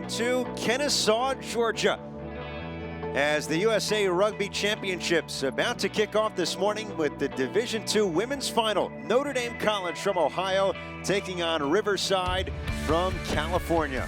to Kennesaw, Georgia, as the USA Rugby Championships about to kick off this morning with the Division II Women's Final. Notre Dame College from Ohio taking on Riverside from California.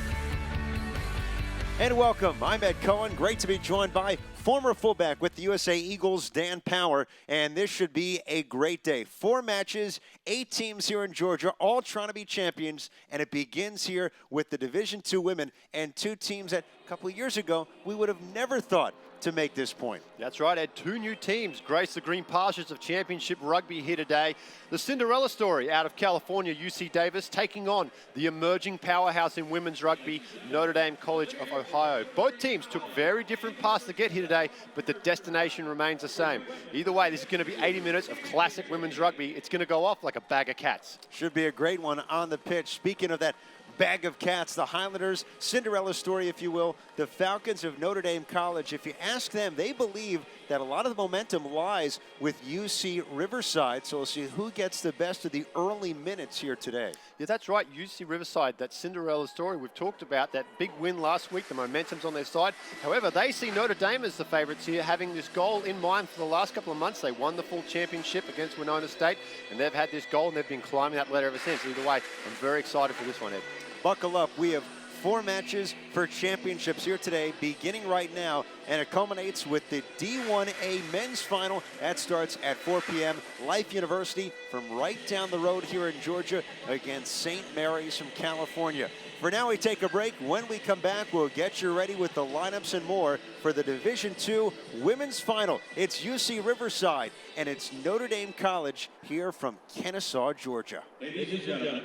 And welcome, I'm Ed Cohen. Great to be joined by former fullback with the USA Eagles, Dan Power, and this should be a great day. 4 matches, 8 teams here in Georgia, all trying to be champions, and it begins here with the Division II women and 2 teams that a couple of years ago we would have never thought to make this point. That's right, Ed. 2 new teams grace the green pastures of championship rugby here today. The Cinderella story out of California, UC Davis, taking on the emerging powerhouse in women's rugby, Notre Dame College of Ohio. Both teams took very different paths to get here today, but the destination remains the same. Either way, this is going to be 80 minutes of classic women's rugby. It's going to go off like a bag of cats. Should be a great one on the pitch. Speaking of that bag of cats, the Highlanders, Cinderella story, if you will, the Falcons of Notre Dame College. If you ask them, they believe that a lot of the momentum lies with UC Riverside, so we'll see who gets the best of the early minutes here today. Yeah, that's right, UC Riverside, that Cinderella story we've talked about, that big win last week, the momentum's on their side. However, they see Notre Dame as the favourites here, having this goal in mind for the last couple of months. They won the full championship against Winona State, and they've had this goal, and they've been climbing that ladder ever since. Either way, I'm very excited for this one, Ed. Buckle up. We have 4 matches for championships here today, beginning right now, and it culminates with the D1A men's final. That starts at 4 p.m. Life University from right down the road here in Georgia against St. Mary's from California. For now, we take a break. When we come back, we'll get you ready with the lineups and more for the Division II women's final. It's UC Riverside, and it's Notre Dame College here from Kennesaw, Georgia. Ladies and gentlemen.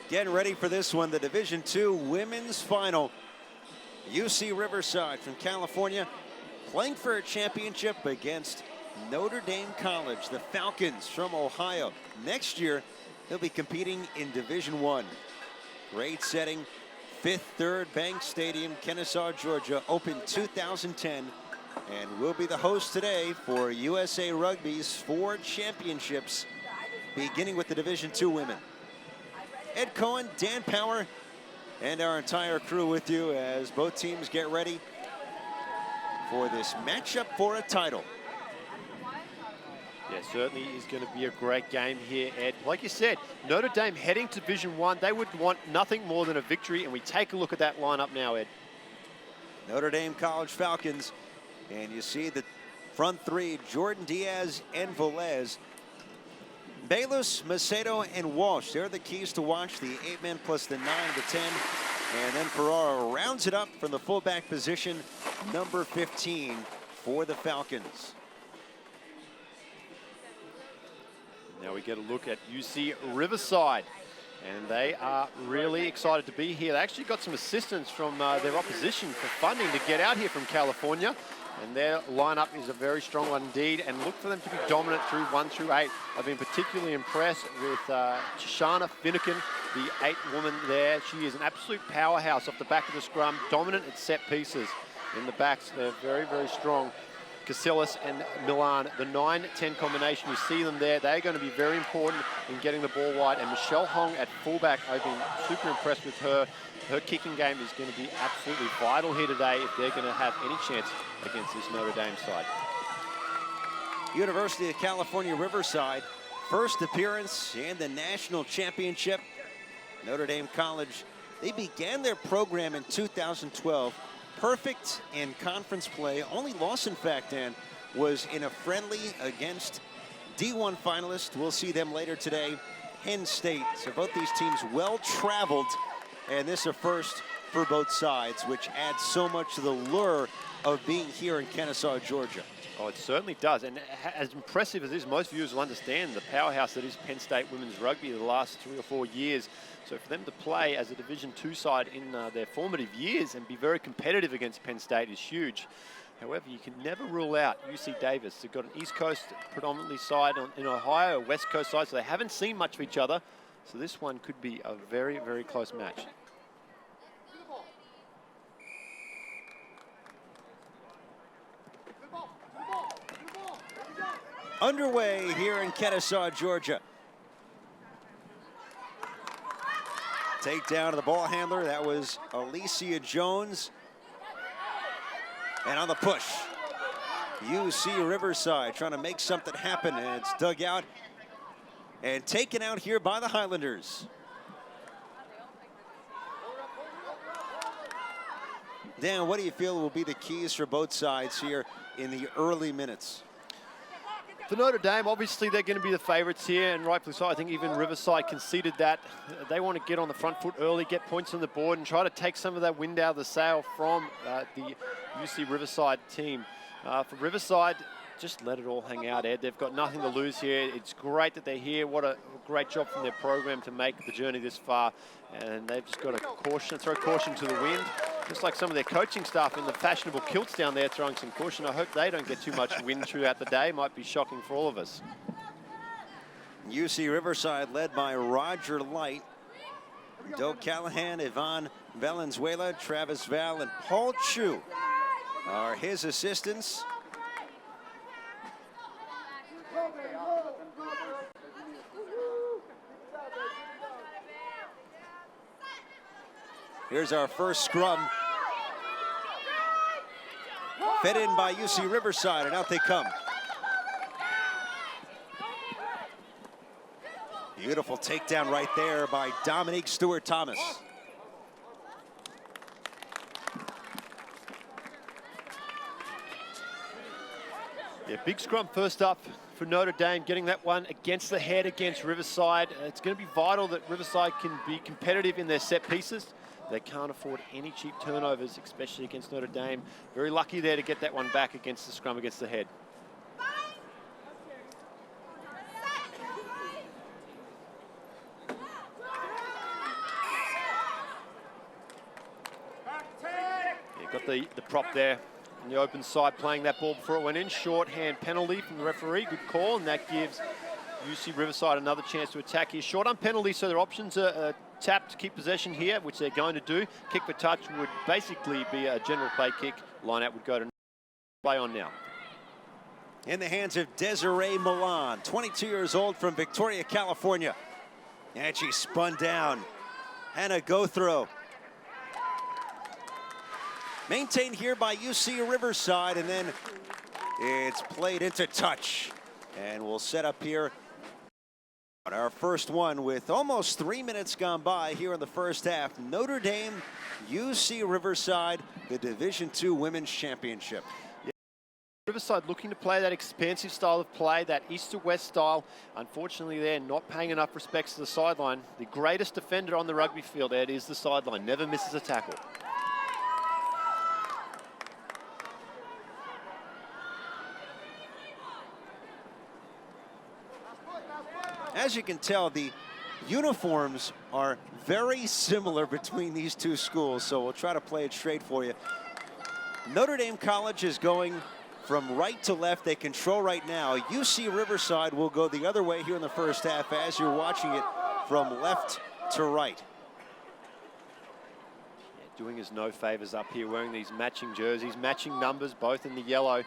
Getting ready for this one, the Division II women's final. UC Riverside from California playing for a championship against Notre Dame College, the Falcons from Ohio. Next year, they'll be competing in Division I. Great setting, Fifth Third Bank Stadium, Kennesaw, Georgia, opened 2010, and will be the host today for USA Rugby's 4 championships, beginning with the Division II women. Ed Cohen, Dan Power, and our entire crew with you as both teams get ready for this matchup for a title. Yeah, certainly is going to be a great game here, Ed. Like you said, Notre Dame heading to Division I, they would want nothing more than a victory, and we take a look at that lineup now, Ed. Notre Dame College Falcons, and you see the front 3, Jordan Diaz and Velez. Bayless, Macedo, and Walsh, they're the keys to watch, the 8-men plus the 9 to 10. And then Ferraro rounds it up from the fullback position, number 15 for the Falcons. Now we get a look at UC Riverside, and they are really excited to be here. They actually got some assistance from their opposition for funding to get out here from California. And their lineup is a very strong one indeed, and look for them to be dominant through 1 through 8. I've been particularly impressed with Shoshana Finnegan, the 8 woman there. She is an absolute powerhouse off the back of the scrum, dominant at set pieces. in the backs. They're very, very strong. Casillas and Milan, the 9-10 combination, you see them there. They're going to be very important in getting the ball wide. And Michelle Hong at fullback, I've been super impressed with her. Her kicking game is going to be absolutely vital here today if they're going to have any chance against this Notre Dame side. University of California, Riverside, first appearance in the national championship. Notre Dame College, they began their program in 2012. Perfect in conference play. Only loss, in fact, Dan, was in a friendly against D1 finalist. We'll see them later today, Penn State. So both these teams well-traveled, and this is a first for both sides, which adds so much to the lure of being here in Kennesaw, Georgia. Oh, it certainly does. And as impressive as this, most viewers will understand the powerhouse that is Penn State women's rugby the last 3 or 4 years. So for them to play as a Division II side in their formative years and be very competitive against Penn State is huge. However, you can never rule out UC Davis. They've got an East Coast predominantly side in Ohio, a West Coast side, so they haven't seen much of each other. So this one could be a very, very close match. Underway here in Kennesaw, Georgia. Takedown of the ball handler. That was Alicia Jones. And on the push, UC Riverside trying to make something happen, and it's dug out and taken out here by the Highlanders. Dan, what do you feel will be the keys for both sides here in the early minutes? For Notre Dame, obviously they're going to be the favourites here, and rightfully so. I think even Riverside conceded that. They want to get on the front foot early, get points on the board, and try to take some of that wind out of the sail from the UC Riverside team. For Riverside, just let it all hang out, Ed. They've got nothing to lose here. It's great that they're here. What a great job from their program to make the journey this far. And they've just got to throw caution to the wind. Just like some of their coaching staff in the fashionable kilts down there throwing some caution. I hope they don't get too much wind throughout the day. Might be shocking for all of us. UC Riverside led by Roger Light, Doug Callahan, Yvonne Valenzuela, Travis Val, and Paul Chu are his assistants. Here's our first scrum. Fed in by UC Riverside, and out they come. Beautiful takedown right there by Dominique Stewart-Thomas. Yeah, big scrum first up for Notre Dame, getting that one against the head against Riverside. It's going to be vital that Riverside can be competitive in their set pieces. They can't afford any cheap turnovers, especially against Notre Dame. Very lucky there to get that one back against the scrum against the head. Yeah, got the prop there on the open side, playing that ball before it went in. Shorthand penalty from the referee, good call, and that gives UC Riverside another chance to attack here. Short on penalty, so their options are tapped to keep possession here, which they're going to do. Kick for touch would basically be a general play kick. Line out would go to play on now. In the hands of Desiree Milan, 22 years old from Victoria, California. And she spun down. Hannah Gothrow. Maintained here by UC Riverside, and then it's played into touch. And we'll set up here our first one with almost 3 minutes gone by here in the first half. Notre Dame, UC Riverside, the Division II Women's Championship. Yeah. Riverside looking to play that expansive style of play, that east to west style. Unfortunately, they're not paying enough respects to the sideline. The greatest defender on the rugby field, Ed, is the sideline. Never misses a tackle. As you can tell, the uniforms are very similar between these two schools, so we'll try to play it straight for you. Notre Dame College is going from right to left. They control right now. UC Riverside will go the other way here in the first half as you're watching it from left to right. doing us no favors up here, wearing these matching jerseys, matching numbers, both in the yellow.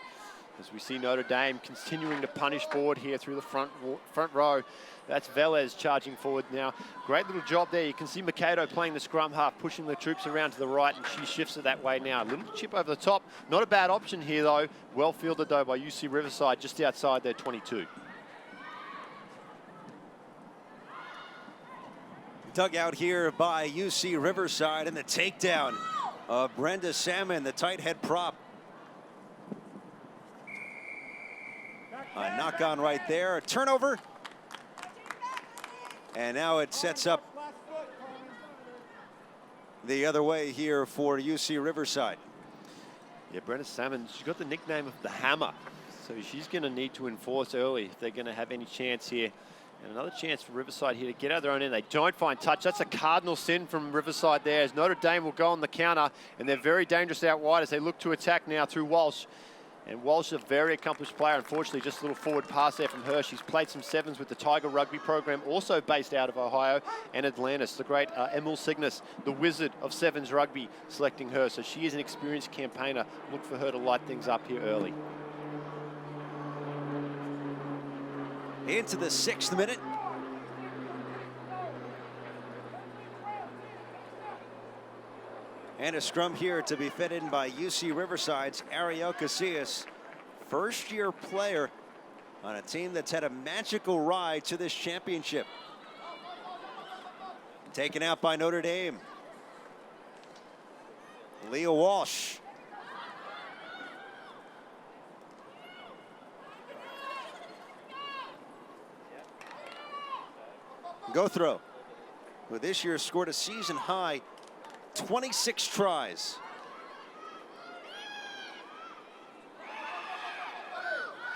As we see Notre Dame continuing to punish forward here through the front row. That's Velez charging forward now. Great little job there. You can see Mikado playing the scrum half, pushing the troops around to the right, and she shifts it that way now. A little chip over the top. Not a bad option here, though. Well fielded, though, by UC Riverside, just outside their 22. Dug out here by UC Riverside, and the takedown of Brenda Salmon, the tight head prop. A knock on right there, a turnover. And now it sets up the other way here for UC Riverside. Yeah, Brenda Salmon, she's got the nickname of the Hammer. So she's going to need to enforce early if they're going to have any chance here. And another chance for Riverside here to get out of their own end. They don't find touch. That's a cardinal sin from Riverside there, as Notre Dame will go on the counter, and they're very dangerous out wide as they look to attack now through Walsh. And Walsh, a very accomplished player. Unfortunately, just a little forward pass there from her. She's played some sevens with the Tiger Rugby program, also based out of Ohio and Atlantis. The great Emil Cygnus, the wizard of sevens rugby, selecting her. So she is an experienced campaigner. Look for her to light things up here early. Into the 6th minute. And a scrum here to be fed in by UC Riverside's Ariel Casillas, first-year player on a team that's had a magical ride to this championship. Taken out by Notre Dame. Leah Walsh. Gothro, who this year scored a season high 26 tries.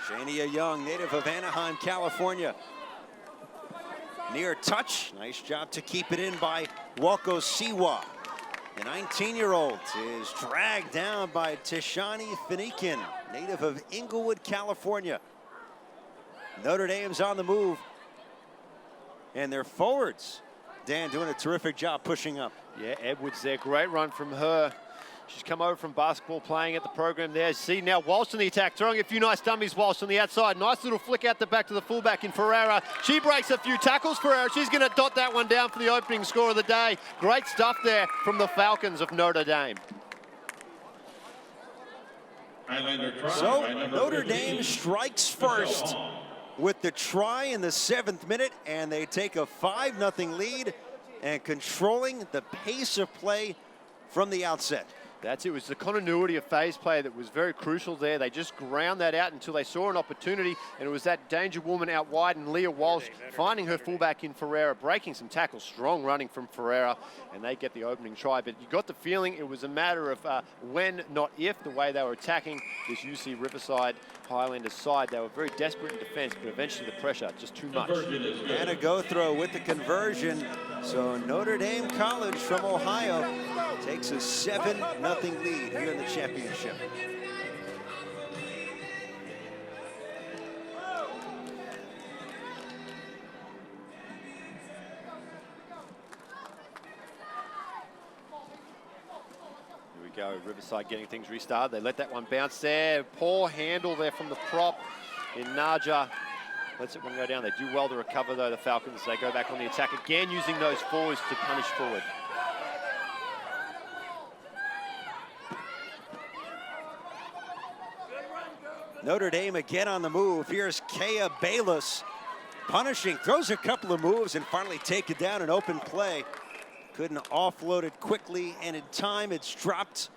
Shania Young, native of Anaheim, California. Near touch, nice job to keep it in by Walko Siwa. The 19-year-old is dragged down by Tishani Finikin, native of Inglewood, California. Notre Dame's on the move. And their forwards, Dan, doing a terrific job pushing up. Yeah, Edwards there, great run from her. She's come over from basketball playing at the program there. See now Walsh on the attack, throwing a few nice dummies. Walsh on the outside. Nice little flick out the back to the fullback in Ferreira. She breaks a few tackles. Ferreira, she's going to dot that one down for the opening score of the day. Great stuff there from the Falcons of Notre Dame. So Notre Dame strikes first with the try in the 7th minute, and they take a 5-0 lead and controlling the pace of play from the outset. That's it. It was the continuity of phase play that was very crucial there. They just ground that out until they saw an opportunity, and it was that danger woman out wide and Leah Walsh finding her fullback in Ferreira, breaking some tackles, strong running from Ferreira, and they get the opening try. But you got the feeling it was a matter of when, not if, the way they were attacking this UC Riverside Highlanders side. They were very desperate in defense, but eventually the pressure, just too much. And a go-throw with the conversion. So Notre Dame College from Ohio takes a 7-0 lead here in the championship. Here we go, Riverside getting things restarted. They let that one bounce there. Poor handle there from the prop in Naja. Lets it one go down. They do well to recover, though, the Falcons. They go back on the attack again, using those forwards to punish forward. Notre Dame again on the move. Here's Kea Bayless punishing, throws a couple of moves and finally take it down in open play. Couldn't offload it quickly, and in time it's dropped.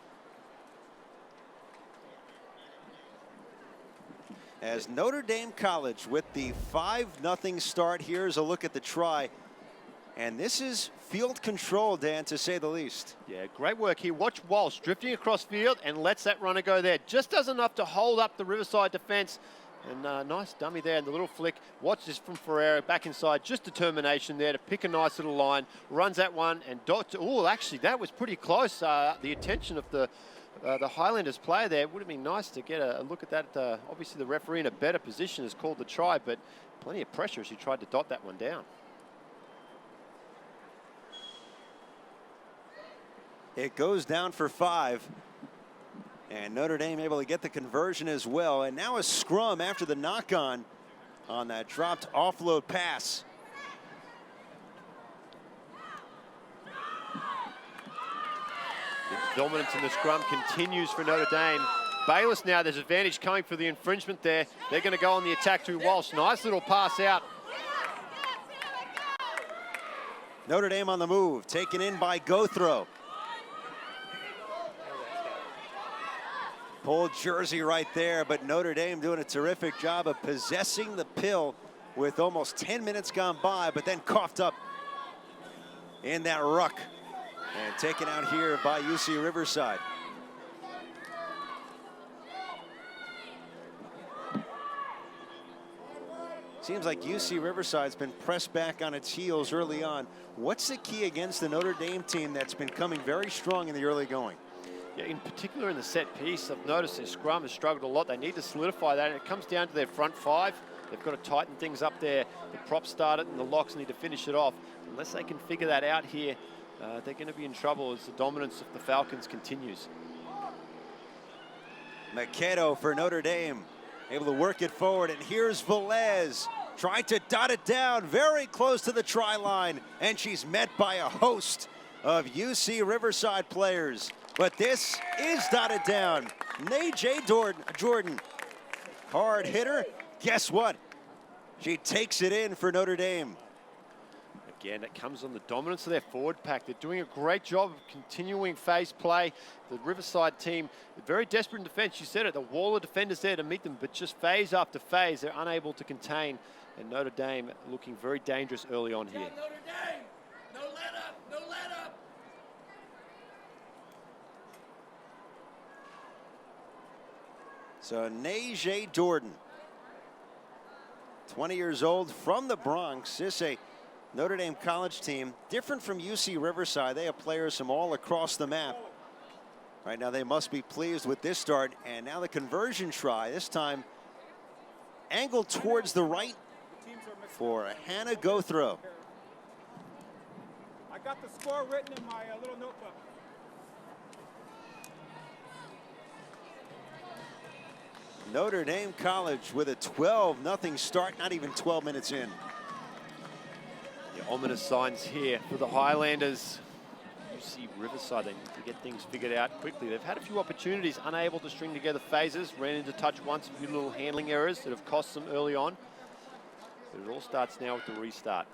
As Notre Dame College with the 5-0 start. Here's a look at the try. And this is field control, Dan, to say the least. Yeah, great work here. Watch Walsh drifting across field and lets that runner go there. Just does enough to hold up the Riverside defense. And nice dummy there, and the little flick. Watch this from Ferreira, back inside. Just determination there to pick a nice little line. Runs that one and dot. Oh, actually, that was pretty close. The attention of the Highlanders player there. It would have been nice to get a look at that. Obviously, the referee in a better position has called the try, but plenty of pressure as he tried to dot that one down. It goes down for 5. And Notre Dame able to get the conversion as well. And now a scrum after the knock-on that dropped offload pass. The dominance in the scrum continues for Notre Dame. Bayless now, there's advantage coming for the infringement there. They're going to go on the attack to Walsh. Nice little pass out. Notre Dame on the move, taken in by Gothro. Pulled jersey right there, but Notre Dame doing a terrific job of possessing the pill with almost 10 minutes gone by, but then coughed up in that ruck and taken out here by UC Riverside. Seems like UC Riverside's been pressed back on its heels early on. What's the key against the Notre Dame team that's been coming very strong in the early going? Yeah, in particular in the set piece, I've noticed their scrum has struggled a lot. They need to solidify that, and it comes down to their front 5. They've got to tighten things up there. The props start it, and the locks need to finish it off. Unless they can figure that out here, they're going to be in trouble as the dominance of the Falcons continues. Makedo for Notre Dame, able to work it forward, and here's Velez. Tried to dot it down, very close to the try line, and she's met by a host of UC Riverside players. But this is dotted down. Najee Jordan, hard hitter. Guess what? She takes it in for Notre Dame. Again, it comes on the dominance of their forward pack. They're doing a great job of continuing phase play. The Riverside team, very desperate in defense. You said it, the wall of defenders there to meet them, but just phase after phase, they're unable to contain. And Notre Dame looking very dangerous early on here. Notre Dame, no let up, no let up. So Najee Jordan, 20 years old, from the Bronx. This is a Notre Dame college team, different from UC Riverside. They have players from all across the map. Right now they must be pleased with this start. And now the conversion try, this time angled towards the right for Hannah Gothro. I got the score written in my little notebook. Notre Dame College with a 12-0 start, not even 12 minutes in. The ominous signs here for the Highlanders. You see Riverside, they need to get things figured out quickly. They've had a few opportunities, unable to string together phases, ran into touch once, a few little handling errors that have cost them early on. But it all starts now with the restart.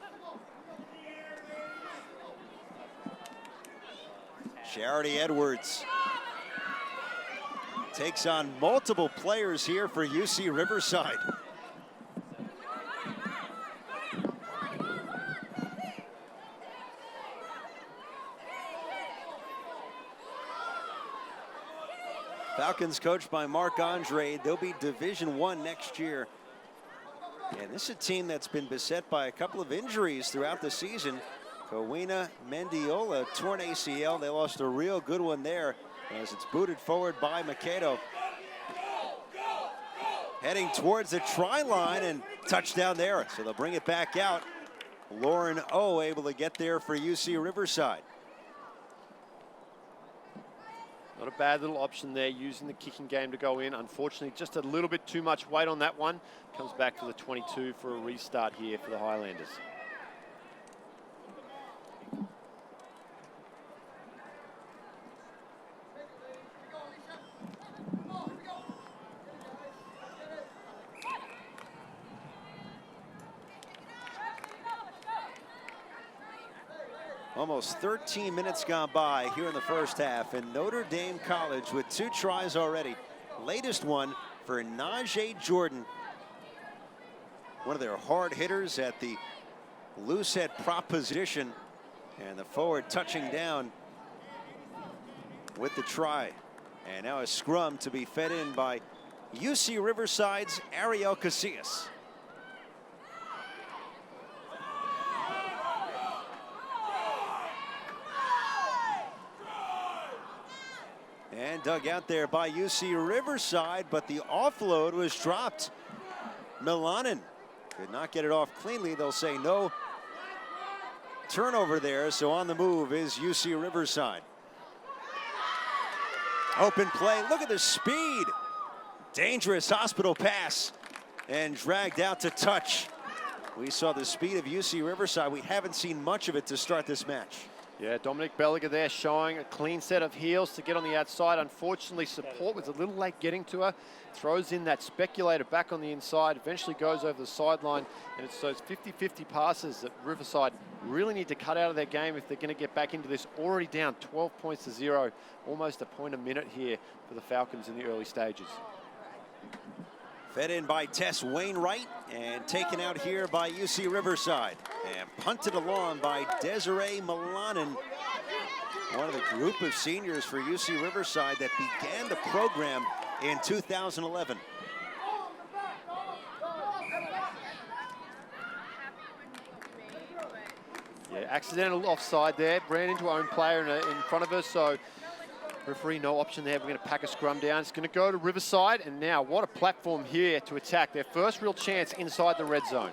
Charity Edwards takes on multiple players here for UC Riverside. Falcons coached by Mark Andre. They'll be Division I next year. And this is a team that's been beset by a couple of injuries throughout the season. Kowina Mendiola, torn ACL. They lost a real good one there as it's booted forward by Makedo. Heading towards the try line and touchdown there. So they'll bring it back out. Lauren O able to get there for UC Riverside. Not a bad little option there, using the kicking game to go in. Unfortunately, just a little bit too much weight on that one. Comes back to the 22 for a restart here for the Highlanders. Almost 13 minutes gone by here in the first half, and Notre Dame College with 2 tries already. Latest one for Najee Jordan, one of their hard hitters at the loose head prop position, and the forward touching down with the try. And now a scrum to be fed in by UC Riverside's Ariel Casillas. And dug out there by UC Riverside, but the offload was dropped. Milanen could not get it off cleanly. They'll say no turnover there, so on the move is UC Riverside. Open play, look at the speed. Dangerous hospital pass and dragged out to touch. We saw the speed of UC Riverside. We haven't seen much of it to start this match. Yeah, Dominic Belliger there showing a clean set of heels to get on the outside. Unfortunately, support was a little late getting to her. Throws in that speculator back on the inside, eventually goes over the sideline, and it's those 50-50 passes that Riverside really need to cut out of their game if they're going to get back into this. Already down 12 points to 0, almost a point a minute here for the Falcons in the early stages. Fed in by Tess Wainwright and taken out here by UC Riverside. And punted along by Desiree Milanen, one of the group of seniors for UC Riverside that began the program in 2011. Yeah, accidental offside there. Ran into our own player in front of her, so referee no option there. We're going to pack a scrum down. It's going to go to Riverside, and now what a platform here to attack. Their first real chance inside the red zone.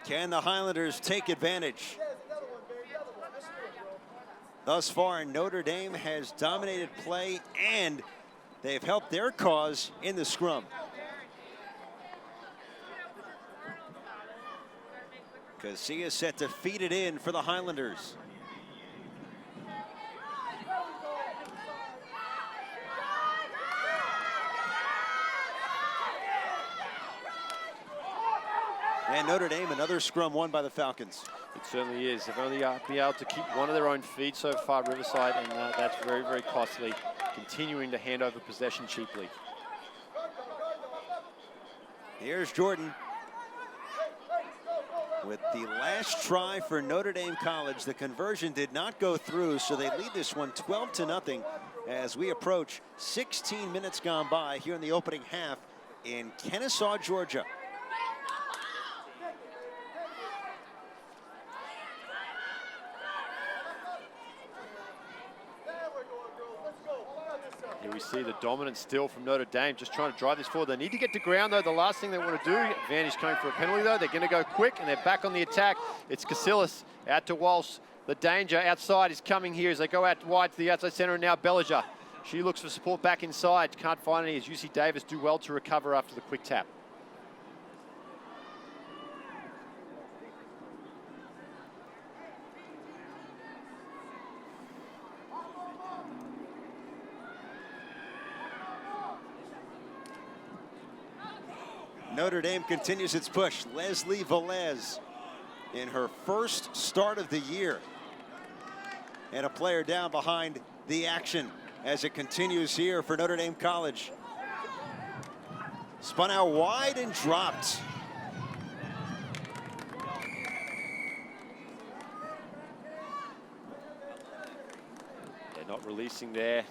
Can the Highlanders take advantage? Thus far, Notre Dame has dominated play, and they've helped their cause in the scrum. Casilla set to feed it in for the Highlanders. And Notre Dame, another scrum won by the Falcons. It certainly is. They've only been able to keep one of their own feet so far, Riverside, and that's very, very costly, continuing to hand over possession cheaply. Here's Jordan. With the last try for Notre Dame College, the conversion did not go through, so they lead this one 12-0 as we approach 16 minutes gone by here in the opening half in Kennesaw, Georgia. Here we see the dominance still from Notre Dame, just trying to drive this forward. They need to get to ground, though. The last thing they want to do, advantage coming for a penalty, though. They're going to go quick, and they're back on the attack. It's Casillas out to Walsh. The danger outside is coming here as they go out wide to the outside center, and now Belliger. She looks for support back inside. Can't find any as UC Davis do well to recover after the quick tap. Notre Dame continues its push. Leslie Velez in her first start of the year. And a player down behind the action as it continues here for Notre Dame College. Spun out wide and dropped. They're not releasing there.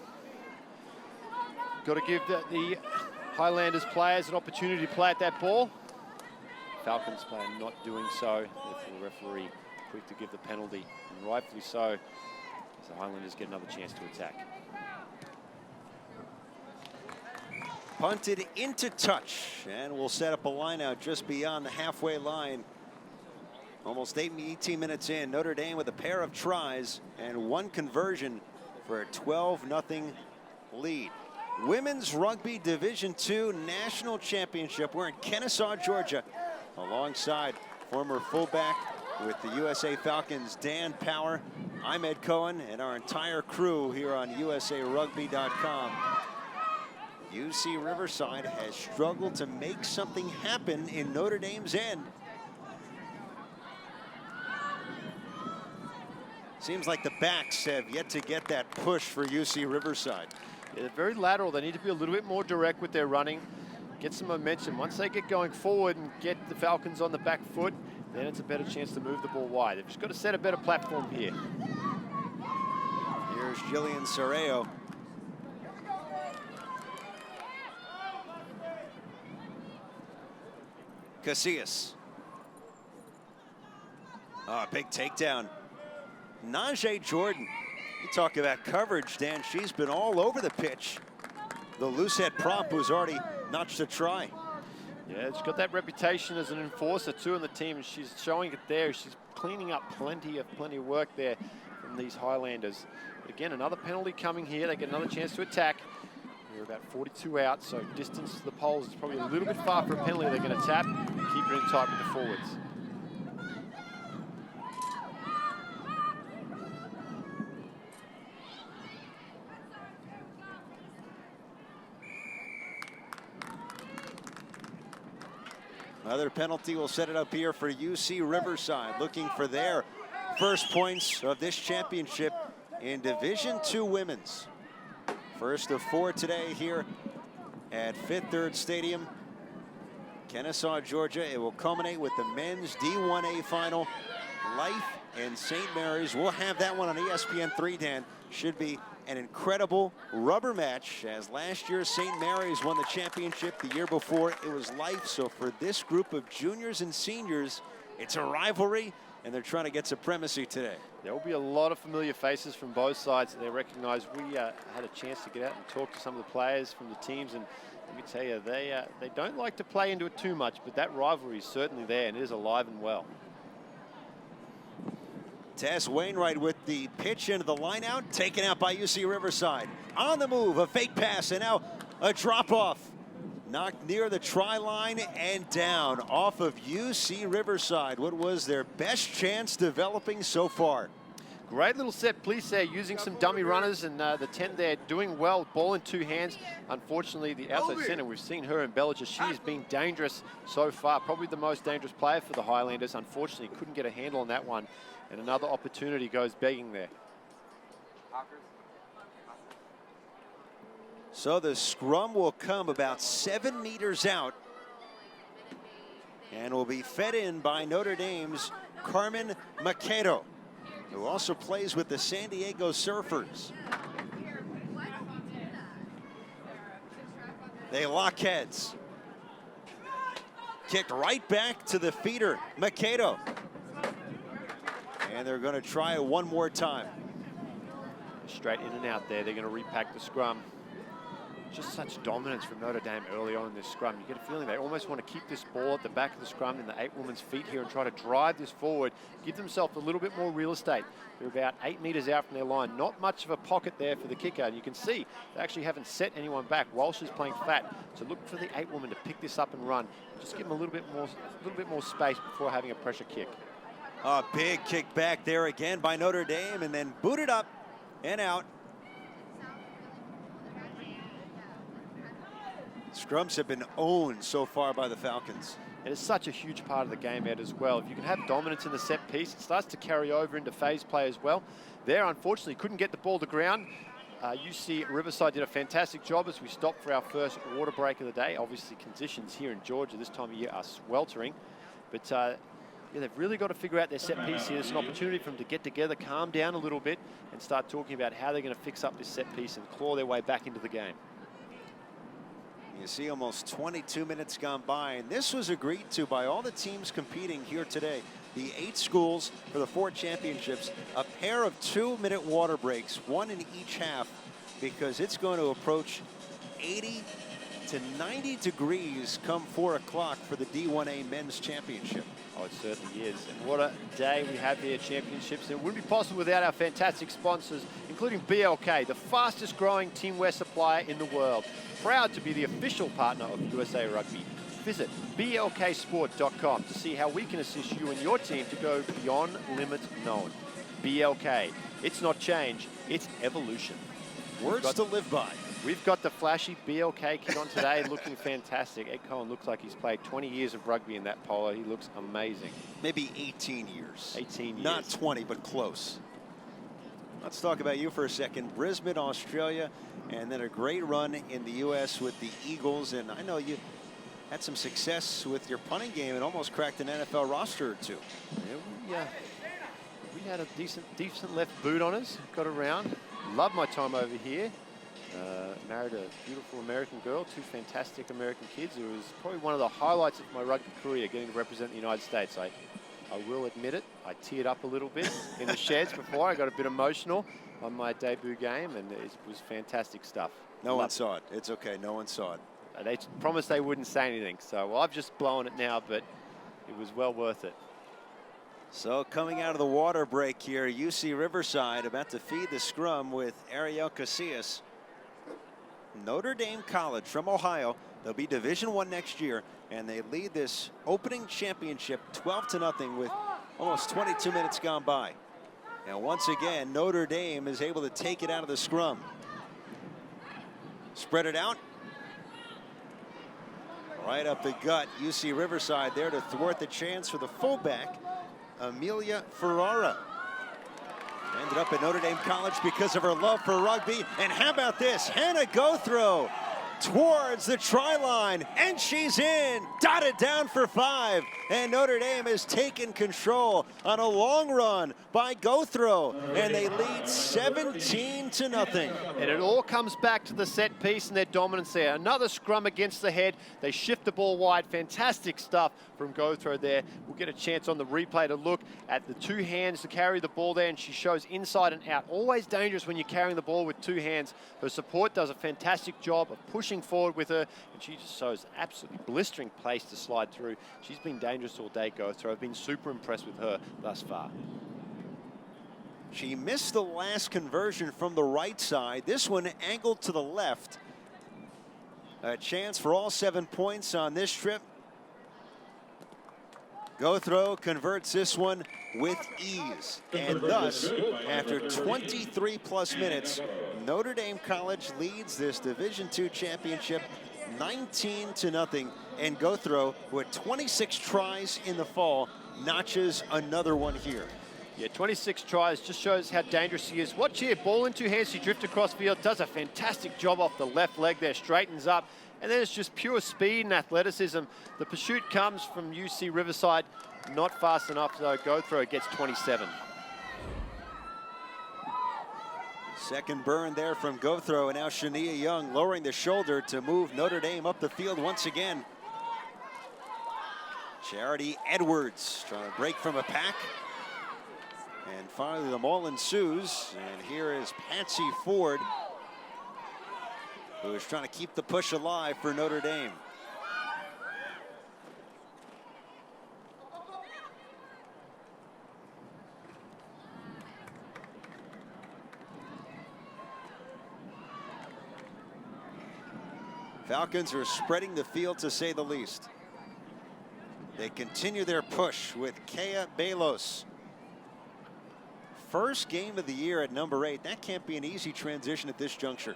Got to give the Highlanders players an opportunity to play at that ball. Falcons player not doing so. Therefore, the referee quick to give the penalty, and rightfully so, as the Highlanders get another chance to attack. Punted into touch, and we'll set up a line out just beyond the halfway line. Almost 18 minutes in, Notre Dame with a pair of tries and one conversion for a 12-0 lead. Women's Rugby Division II National Championship. We're in Kennesaw, Georgia, alongside former fullback with the USA Falcons, Dan Power. I'm Ed Cohen, and our entire crew here on USARugby.com. UC Riverside has struggled to make something happen in Notre Dame's end. Seems like the backs have yet to get that push for UC Riverside. Yeah, they're very lateral. They need to be a little bit more direct with their running, get some momentum. Once they get going forward and get the Falcons on the back foot, then it's a better chance to move the ball wide. They've just got to set a better platform here. Here's Jillian Soreo. Casillas. Oh, big takedown. Najee Jordan. You talk about coverage, Dan. She's been all over the pitch. The loose head prop was already notched a try. Yeah, she's got that reputation as an enforcer too on the team, and she's showing it there. She's cleaning up plenty of work there from these Highlanders. But again, another penalty coming here. They get another chance to attack. They're about 42 out, so distance to the poles is probably a little bit far for a penalty. They're going to tap and keep it in tight with the forwards. Another penalty will set it up here for UC Riverside, looking for their first points of this championship in Division II Women's. First of 4 today here at Fifth Third Stadium, Kennesaw, Georgia. It will culminate with the men's D1A final. Life and St. Mary's. We'll have that one on ESPN3, Dan. Should be an incredible rubber match, as last year St. Mary's won the championship. The year before it was Life. So for this group of juniors and seniors, it's a rivalry, and they're trying to get supremacy today. There will be a lot of familiar faces from both sides. They recognize. We had a chance to get out and talk to some of the players from the teams, and let me tell you, they don't like to play into it too much, but that rivalry is certainly there, and it is alive and well. Tess Wainwright with the pitch into the line out, taken out by UC Riverside. On the move, a fake pass, and now a drop off. Knocked near the try line and down off of UC Riverside. What was their best chance developing so far? Great little set piece there, using some dummy runners, and the 10 there doing well, ball in 2 hands. Unfortunately, the outside center, we've seen her embellish. She has been dangerous so far, probably the most dangerous player for the Highlanders. Unfortunately, couldn't get a handle on that one, and another opportunity goes begging there. So the scrum will come about 7 meters out and will be fed in by Notre Dame's Carmen Maquedo, who also plays with the San Diego Surfers. They lock heads. Kicked right back to the feeder, Maquedo. And they're going to try it one more time. Straight in and out there. They're going to repack the scrum. Just such dominance from Notre Dame early on in this scrum. You get a feeling they almost want to keep this ball at the back of the scrum in the 8 women's feet here and try to drive this forward, give themselves a little bit more real estate. They're about 8 meters out from their line. Not much of a pocket there for the kicker. And you can see they actually haven't set anyone back. Walsh is playing fat. So look for the 8 woman to pick this up and run. Just give them a little bit more space before having a pressure kick. A big kick back there again by Notre Dame, and then booted up and out. Scrums have been owned so far by the Falcons. It is such a huge part of the game, Ed, as well. If you can have dominance in the set piece, it starts to carry over into phase play as well. There, unfortunately, couldn't get the ball to ground. UC Riverside did a fantastic job as we stopped for our first water break of the day. Obviously, conditions here in Georgia this time of year are sweltering. But yeah, they've really got to figure out their set piece here. It's an opportunity for them to get together, calm down a little bit, and start talking about how they're going to fix up this set piece and claw their way back into the game. You see almost 22 minutes gone by, and this was agreed to by all the teams competing here today. The 8 schools for the 4 championships, a pair of 2-minute water breaks, 1 in each half, because it's going to approach 80 to 90 degrees come 4 o'clock for the D1A Men's Championship. Oh, it certainly is. And what a day we have here at Championships. And it wouldn't be possible without our fantastic sponsors, including BLK, the fastest growing teamwear supplier in the world. Proud to be the official partner of USA Rugby. Visit blksport.com to see how we can assist you and your team to go beyond limits known. BLK, it's not change, it's evolution. Words to live by. We've got the flashy BLK kit on today, looking fantastic. Ed Cohen looks like he's played 20 years of rugby in that polo. He looks amazing. Maybe 18 years. 18 years. Not 20, but close. Let's talk about you for a second. Brisbane, Australia, and then a great run in the U.S. with the Eagles. And I know you had some success with your punting game and almost cracked an NFL roster or two. Yeah, we had a decent left boot on us. Got around. Loved my time over here. Married a beautiful American girl, 2 fantastic American kids. It was probably one of the highlights of my rugby career, getting to represent the United States. I will admit it, I teared up a little bit in the sheds before. I got a bit emotional on my debut game, and it was fantastic stuff. No one saw it. It's okay, no one saw it. They promised they wouldn't say anything, so well, I've just blown it now, but it was well worth it. So coming out of the water break here, UC Riverside about to feed the scrum with Ariel Casillas. Notre Dame College from Ohio. They'll be Division I next year, and they lead this opening championship 12-0 with almost 22 minutes gone by. And once again, Notre Dame is able to take it out of the scrum. Spread it out. Right up the gut, UC Riverside there to thwart the chance for the fullback, Amelia Ferrara. Ended up at Notre Dame College because of her love for rugby. And how about this? Hannah Gothrow towards the try line, and she's in. Dotted down for 5. And Notre Dame has taken control on a long run by Gothrow, and they lead 17-0. And it all comes back to the set piece and their dominance there. Another scrum against the head. They shift the ball wide. Fantastic stuff from Gothrow there. We'll get a chance on the replay to look at the 2 hands to carry the ball there, and she shows inside and out. Always dangerous when you're carrying the ball with 2 hands. Her support does a fantastic job of pushing forward with her, and she just shows absolutely blistering pace to slide through. She's been dangerous all day, Gothrow. I've been super impressed with her thus far. She missed the last conversion from the right side. This one angled to the left. A chance for all 7 points on this trip. Gothrow converts this one with ease. And thus, after 23+ minutes, Notre Dame College leads this Division II championship 19-0. And Gothrow, with 26 tries in the fall, notches another one here. Yeah, 26 tries, just shows how dangerous she is. Watch here, ball in 2 hands, she drifts across field, does a fantastic job off the left leg there, straightens up, and then it's just pure speed and athleticism. The pursuit comes from UC Riverside, not fast enough, though. Gothrow gets 27. Second burn there from Gothrow, and now Shania Young lowering the shoulder to move Notre Dame up the field once again. Charity Edwards trying to break from a pack. And finally the maul ensues, and here is Patsy Ford, who is trying to keep the push alive for Notre Dame. Falcons are spreading the field, to say the least. They continue their push with Kea Belos. First game of the year at number 8. That can't be an easy transition at this juncture.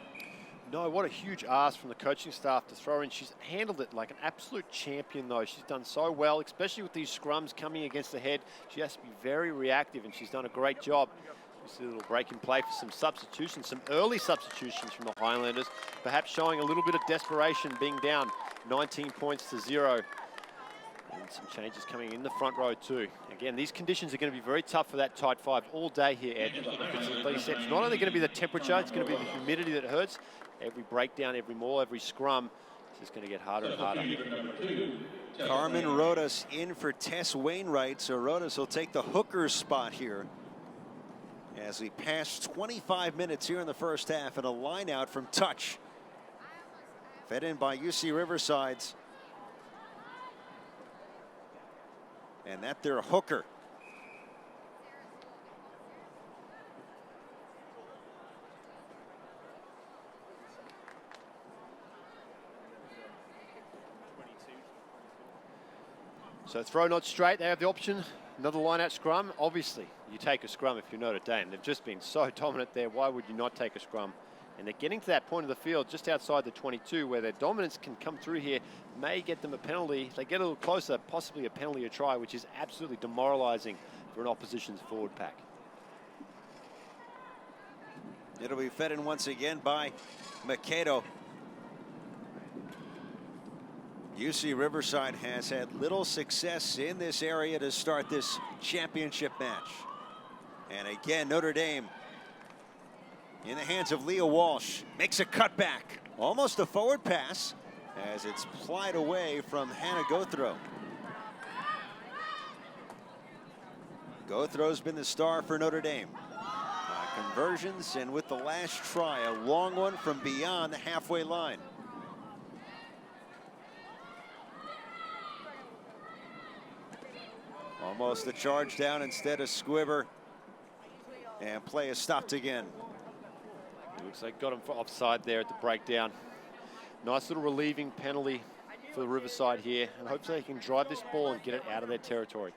No, what a huge ask from the coaching staff to throw in. She's handled it like an absolute champion, though. She's done so well, especially with these scrums coming against the head. She has to be very reactive, and she's done a great job. We see a little break in play for some substitutions, some early substitutions from the Highlanders, perhaps showing a little bit of desperation, being down 19 points to 0. And some changes coming in the front row too. Again, these conditions are going to be very tough for that tight 5 all day here, Ed. It's not only going to be the temperature, it's going to be the humidity that hurts. Every breakdown, every maul, every scrum, it's just going to get harder and harder. Carmen Rodas in for Tess Wainwright, so Rodas will take the hooker spot here as we pass 25 minutes here in the first half, and a line out from touch. Fed in by UC Riverside's. And that their hooker. So throw not straight, they have the option. Another line out scrum. Obviously, you take a scrum if you're Notre Dame. They've just been so dominant there. Why would you not take a scrum? And they're getting to that point of the field just outside the 22 where their dominance can come through here, may get them a penalty. If they get a little closer, possibly a penalty or try, which is absolutely demoralizing for an opposition's forward pack. It'll be fed in once again by Makedo. UC Riverside has had little success in this area to start this championship match. And again, Notre Dame in the hands of Leah Walsh, makes a cutback, almost a forward pass, as it's plied away from Hannah Gothrow. Gothrow's been the star for Notre Dame. Conversions, and with the last try, a long one from beyond the halfway line. Almost a charge down instead of Squibber. And play is stopped again. Looks like got him for offside there at the breakdown. Nice little relieving penalty for the Riverside here, and hopefully they can drive this ball and get it out of their territory.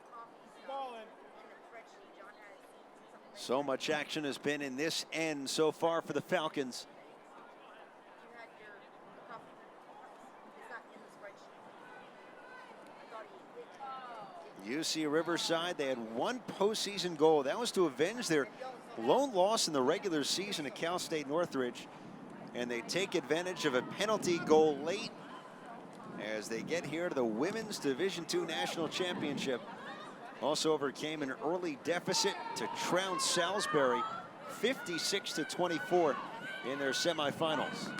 So much action has been in this end so far for the Falcons. UC Riverside, they had one postseason goal. That was to avenge their lone loss in the regular season at Cal State Northridge. And they take advantage of a penalty goal late as they get here to the Women's Division II National Championship. Also overcame an early deficit to trounce Salisbury 56-24 in their semifinals.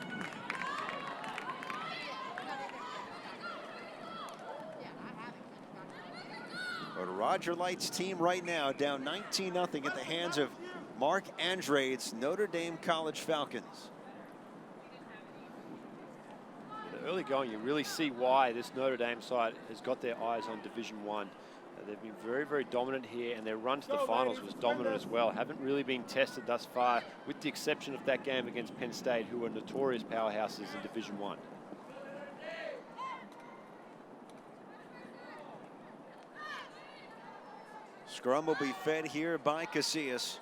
But Roger Light's team right now down 19-0 at the hands of Mark Andrade's Notre Dame College Falcons. In the early going, you really see why this Notre Dame side has got their eyes on Division I. They've been very, very dominant here, and their run to the finals was dominant as well. Haven't really been tested thus far, with the exception of that game against Penn State, who are notorious powerhouses in Division I. Scrum will be fed here by Casillas.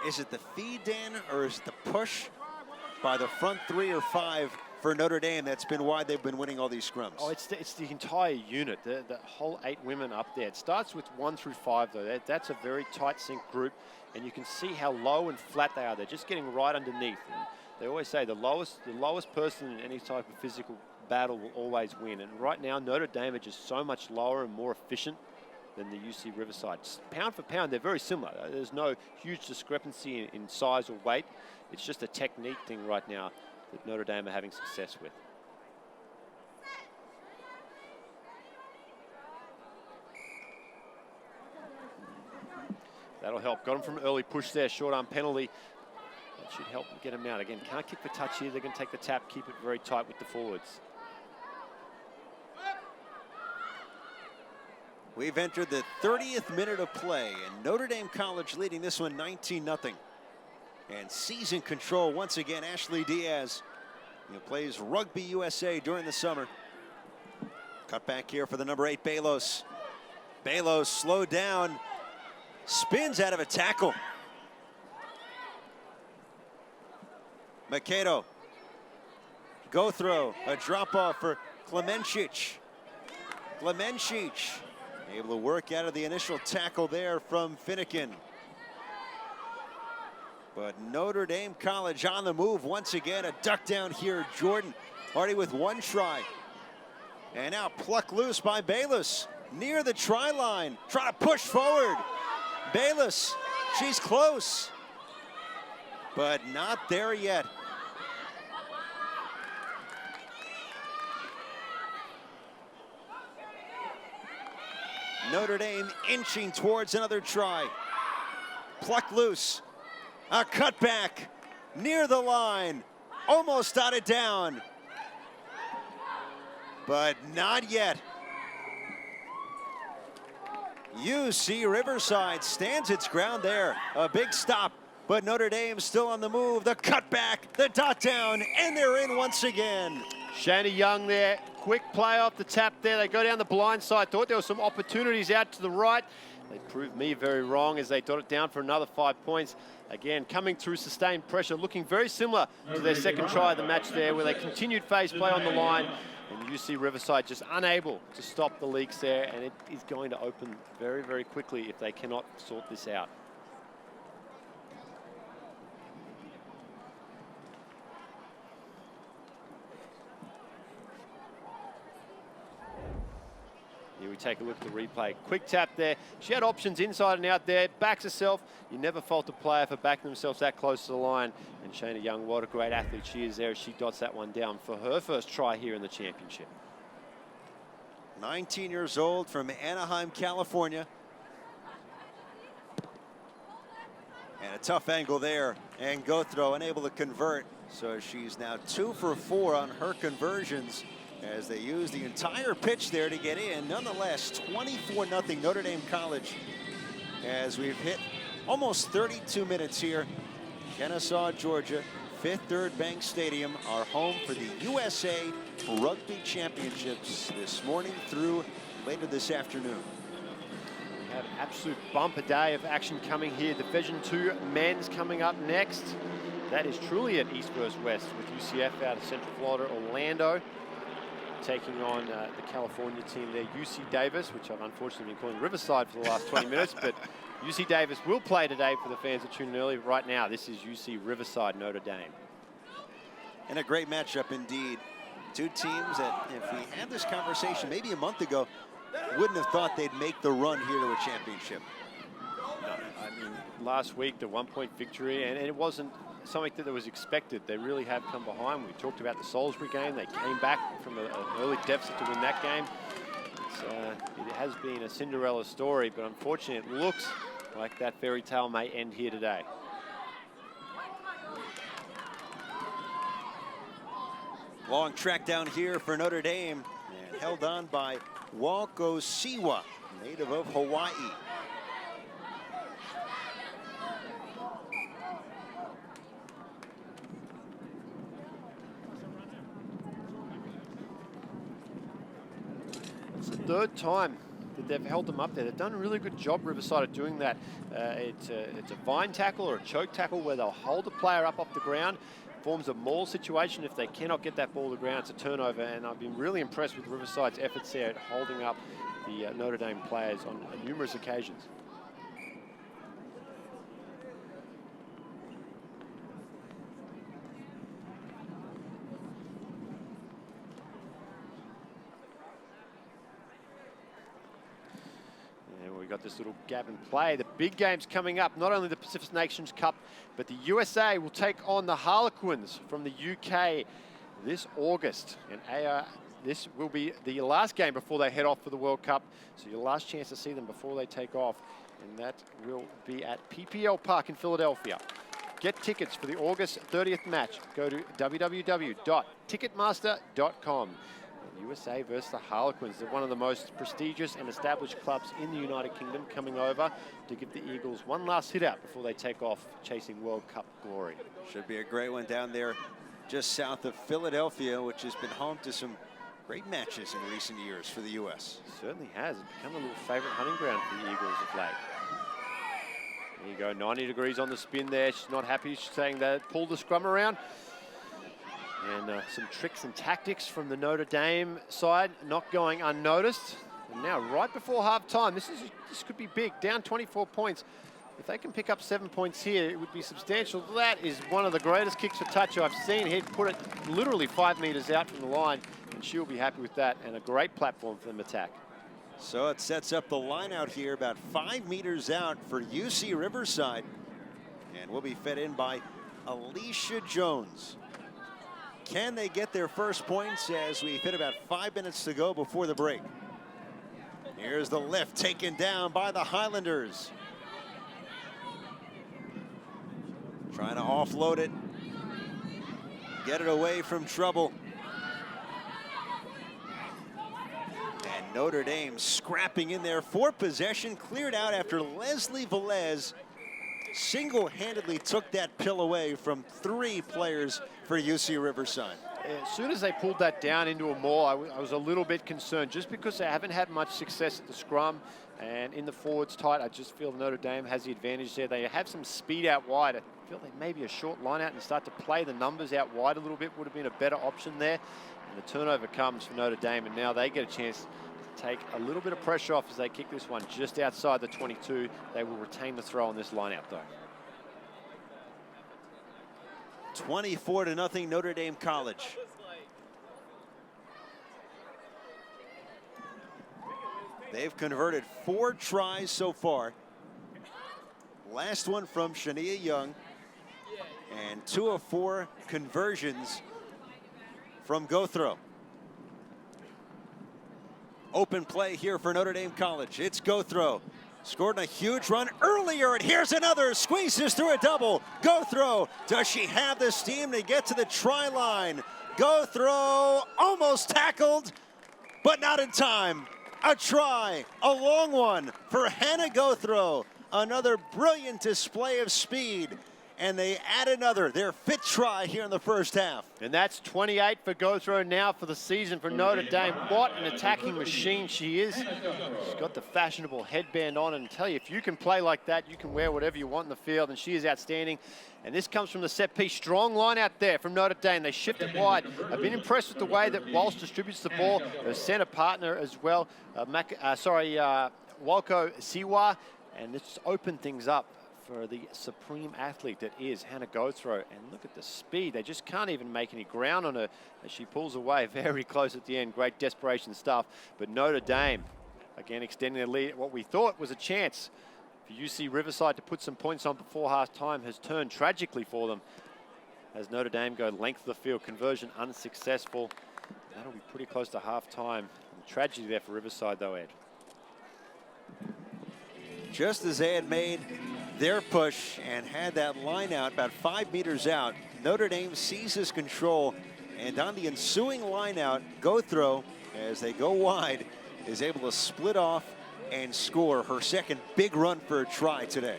Is it the feed, Dan, or is it the push by the front 3 or 5 for Notre Dame? That's been why they've been winning all these scrums. Oh, it's the entire unit, the whole 8 women up there. It starts with 1 through 5, though. That's a very tight sync group, and you can see how low and flat they are. They're just getting right underneath. And they always say the lowest person in any type of physical battle will always win. And right now, Notre Dame are just so much lower and more efficient than the UC Riverside. Pound for pound, they're very similar. There's no huge discrepancy in size or weight. It's just a technique thing right now that Notre Dame are having success with. That'll help. Got him from early push there, short arm penalty. That should help get him out. Again, can't kick the touch here. They're going to take the tap, keep it very tight with the forwards. We've entered the 30th minute of play, and Notre Dame College leading this one 19-0. And season control once again, Ashley Diaz, who plays Rugby USA during the summer. Cut back here for the number 8, Balos. Balos slowed down, spins out of a tackle. Makedo. Go throw, a drop off for Klemencic. Klemencic able to work out of the initial tackle there from Finnegan. But Notre Dame College on the move once again. A duck down here, Jordan, already with 1 try. And now plucked loose by Bayless near the try line. Trying to push forward. Bayless, she's close, but not there yet. Notre Dame inching towards another try. Plucked loose. A cutback near the line. Almost got it down. But not yet. UC Riverside stands its ground there. A big stop, but Notre Dame still on the move. The cutback, the dot down, and they're in once again. Shani Young there, quick play off the tap there. They go down the blind side. Thought there were some opportunities out to the right. They proved me very wrong as they got it down for another 5 points. Again, coming through sustained pressure, looking very similar to their second try of the match there, where they continued phase play on the line. And UC Riverside just unable to stop the leaks there, and it is going to open very, very quickly if they cannot sort this out. Here we take a look at the replay. Quick tap there. She had options inside and out there. Backs herself. You never fault a player for backing themselves that close to the line. And Shana Young, what a great athlete she is there. She dots that one down for her first try here in the championship. 19 years old from Anaheim, California. And a tough angle there. And go throw, unable to convert. So she's now 2 for 4 on her conversions as they use the entire pitch there to get in. Nonetheless, 24-0 Notre Dame College as we've hit almost 32 minutes here. Kennesaw, Georgia, Fifth Third Bank Stadium, our home for the USA Rugby Championships this morning through later this afternoon. We have an absolute bumper day of action coming here. Division II men's coming up next. That is truly at East versus West with UCF out of Central Florida, Orlando, taking on the California team there, UC Davis, which I've unfortunately been calling Riverside for the last 20 minutes, but UC Davis will play today for the fans that tune in early. Right now, this is UC Riverside, Notre Dame. And a great matchup indeed. Two teams that, if we had this conversation maybe a month ago, wouldn't have thought they'd make the run here to a championship. No, I mean, last week, the 1-point victory, and it wasn't something that was expected. They really have come behind. We talked about the Salisbury game. They came back from an early deficit to win that game. It has been a Cinderella story, but unfortunately, it looks like that fairy tale may end here today. Long track down here for Notre Dame, and held on by Walko Siwa, native of Hawaii. It's the third time that they've held them up there. They've done a really good job, Riverside, of doing that. It's a vine tackle or a choke tackle where they'll hold the player up off the ground. Forms a maul situation. If they cannot get that ball to the ground, it's a turnover, and I've been really impressed with Riverside's efforts there at holding up the Notre Dame players on numerous occasions. Got this little gap in play. The big game's coming up. Not only the Pacific Nations Cup, but the USA will take on the Harlequins from the UK this August. And this will be the last game before they head off for the World Cup. So your last chance to see them before they take off. And that will be at PPL Park in Philadelphia. Get tickets for the August 30th match. Go to www.ticketmaster.com. USA versus the Harlequins. They're one of the most prestigious and established clubs in the United Kingdom, coming over to give the Eagles one last hit out before they take off chasing World Cup glory. Should be a great one down there just south of Philadelphia, which has been home to some great matches in recent years for the U.S. It certainly has. It's become a little favorite hunting ground for the Eagles of late. There you go, 90 degrees on the spin there. She's not happy. She's saying that pull the scrum around. And some tricks and tactics from the Notre Dame side not going unnoticed. And now right before halftime, this could be big, down 24 points. If they can pick up 7 points here, it would be substantial. That is one of the greatest kicks for touch I've seen. He'd put it literally 5 meters out from the line, and she'll be happy with that, and a great platform for them to attack. So it sets up the line out here about 5 meters out for UC Riverside, and will be fed in by Alicia Jones. Can they get their first points as we hit about 5 minutes to go before the break? Here's the lift taken down by the Highlanders. Trying to offload it. Get it away from trouble. And Notre Dame scrapping in there for possession. Cleared out after Leslie Velez single-handedly took that pill away from 3 players for UC Riverside. As soon as they pulled that down into a maul, I was a little bit concerned, just because they haven't had much success at the scrum and in the forwards tight. I just feel Notre Dame has the advantage there. They have some speed out wide. I feel like maybe a short line out and start to play the numbers out wide a little bit would have been a better option there. And the turnover comes for Notre Dame, and now they get a chance to take a little bit of pressure off as they kick this one just outside the 22. They will retain the throw on this line out though. 24-0 Notre Dame College. They've converted 4 tries so far. Last one from Shania Young, and 2 of 4 conversions from Gothro. Open play here for Notre Dame College. It's Gothro. Scored a huge run earlier, and here's another. Squeezes through a double. Gothro. Does she have the steam to get to the try line? Gothro almost tackled, but not in time. A try, a long one for Hannah Gothro. Another brilliant display of speed. And they add another, their 5th try here in the first half. And that's 28 for Gothro now for the season for Notre Dame. What an attacking machine she is. She's got the fashionable headband on, and I tell you, if you can play like that, you can wear whatever you want in the field, and she is outstanding. And this comes from the set piece. Strong line out there from Notre Dame. They shift it wide. I've been impressed with the way that Walsh distributes the ball. Her center partner as well, Walko Siwa, and it's opened things up for the supreme athlete that is Hannah Gothro. And look at the speed. They just can't even make any ground on her as she pulls away very close at the end. Great desperation stuff. But Notre Dame, again, extending their lead. What we thought was a chance for UC Riverside to put some points on before half time has turned tragically for them as Notre Dame go length of the field. Conversion unsuccessful. That'll be pretty close to half time. Tragedy there for Riverside though, Ed. Just as they had made their push and had that line out about 5 meters out, Notre Dame seizes control, and on the ensuing line out, Gothro, as they go wide, is able to split off and score her second big run for a try today.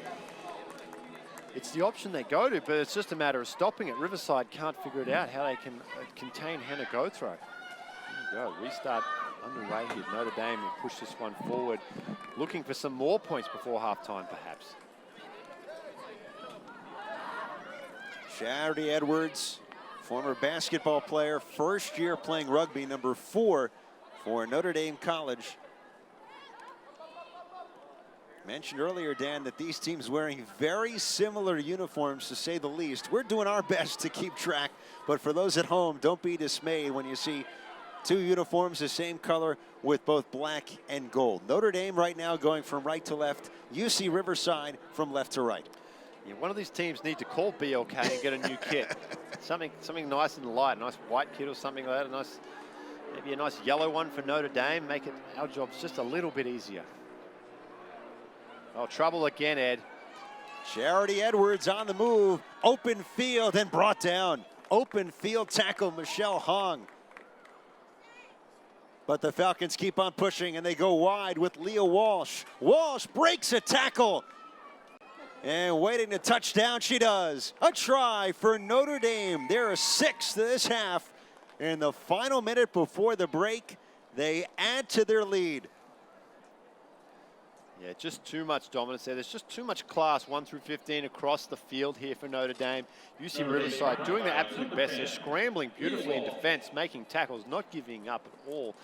It's the option they go to, but it's just a matter of stopping it. Riverside can't figure it out how they can contain Hannah Gothro. There you go, restart underway here. Notre Dame will push this one forward, looking for some more points before halftime, perhaps. Charity Edwards, former basketball player, first year playing rugby, number 4 for Notre Dame College. Mentioned earlier, Dan, that these teams wearing very similar uniforms, to say the least. We're doing our best to keep track, but for those at home, don't be dismayed when you see 2 uniforms the same color with both black and gold. Notre Dame right now going from right to left, UC Riverside from left to right. Yeah, one of these teams need to call BLK and get a new kit. Something nice and light, a nice white kit or something like that. Maybe a nice yellow one for Notre Dame. Make it our jobs just a little bit easier. Oh, trouble again, Ed. Charity Edwards on the move. Open field and brought down. Open field tackle, Michelle Hong. But the Falcons keep on pushing, and they go wide with Leah Walsh. Walsh breaks a tackle. And waiting to touch down, she does. A try for Notre Dame. They're a 6th this half. In the final minute before the break, they add to their lead. Yeah, just too much dominance there. There's just too much class, 1 through 15 across the field here for Notre Dame. UC Riverside doing their absolute best. They're scrambling beautifully in defense, making tackles, not giving up at all.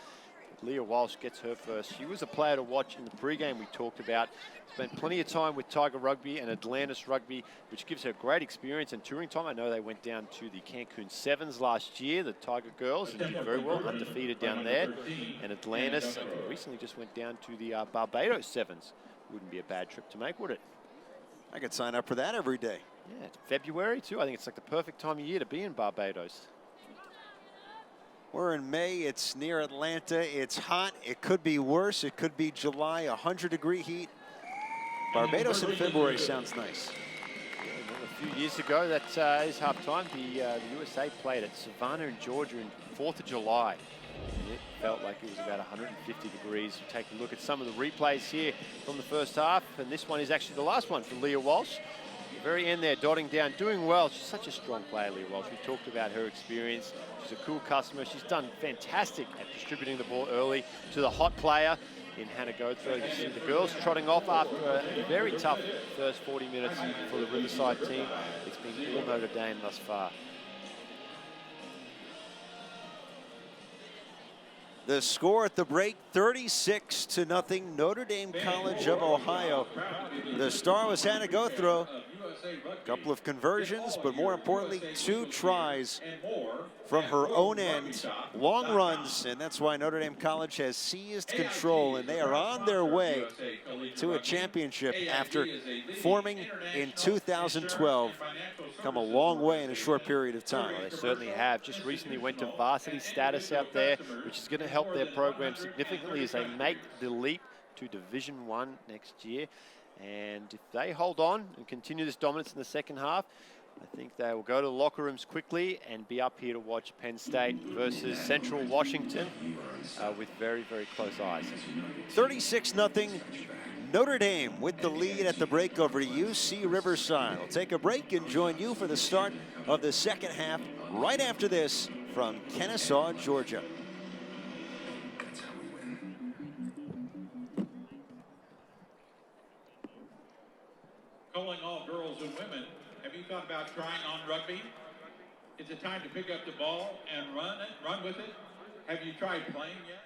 Leah Walsh gets her first. She was a player to watch in the pregame we talked about. Spent plenty of time with Tiger Rugby and Atlantis Rugby, which gives her great experience and touring time. I know they went down to the Cancun Sevens last year, the Tiger girls, and did very well, undefeated down there. And Atlantis recently just went down to the Barbados Sevens. Wouldn't be a bad trip to make, would it? I could sign up for that every day. Yeah, it's February too. I think it's like the perfect time of year to be in Barbados. We're in May, it's near Atlanta, it's hot, it could be worse, it could be July, 100-degree heat. Barbados in February sounds nice. Yeah, a few years ago, that is half-time, the USA played at Savannah in Georgia in 4th of July. And it felt like it was about 150 degrees. We take a look at some of the replays here from the first half, and this one is actually the last one for Leah Walsh. At the very end there, dotting down, doing well. She's such a strong player, Leah Walsh. We talked about her experience. She's a cool customer. She's done fantastic at distributing the ball early to the hot player in Hannah Gothro. You see the girls trotting off after a very tough first 40 minutes for the Riverside team. It's been all Notre Dame thus far. The score at the break, 36-0, Notre Dame College of Ohio. The star was Hannah Gothro. A couple of conversions, but more importantly, 2 tries from her own end. Long runs, and that's why Notre Dame College has seized control, and they are on their way to a championship after forming in 2012. Come a long way in a short period of time. Well, they certainly have. Just recently went to varsity status out there, which is going to help their program significantly as they make the leap to Division I next year. And if they hold on and continue this dominance in the second half, I think they will go to the locker rooms quickly and be up here to watch Penn State versus Central Washington with very, very close eyes. 36-0. Notre Dame with the lead at the break over to UC Riverside. We'll take a break and join you for the start of the second half right after this from Kennesaw, Georgia. Calling all girls and women, have you thought about trying on rugby? It's a time to pick up the ball and run with it. Have you tried playing yet?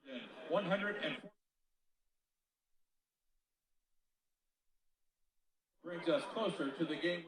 Then 104 brings us closer to the game.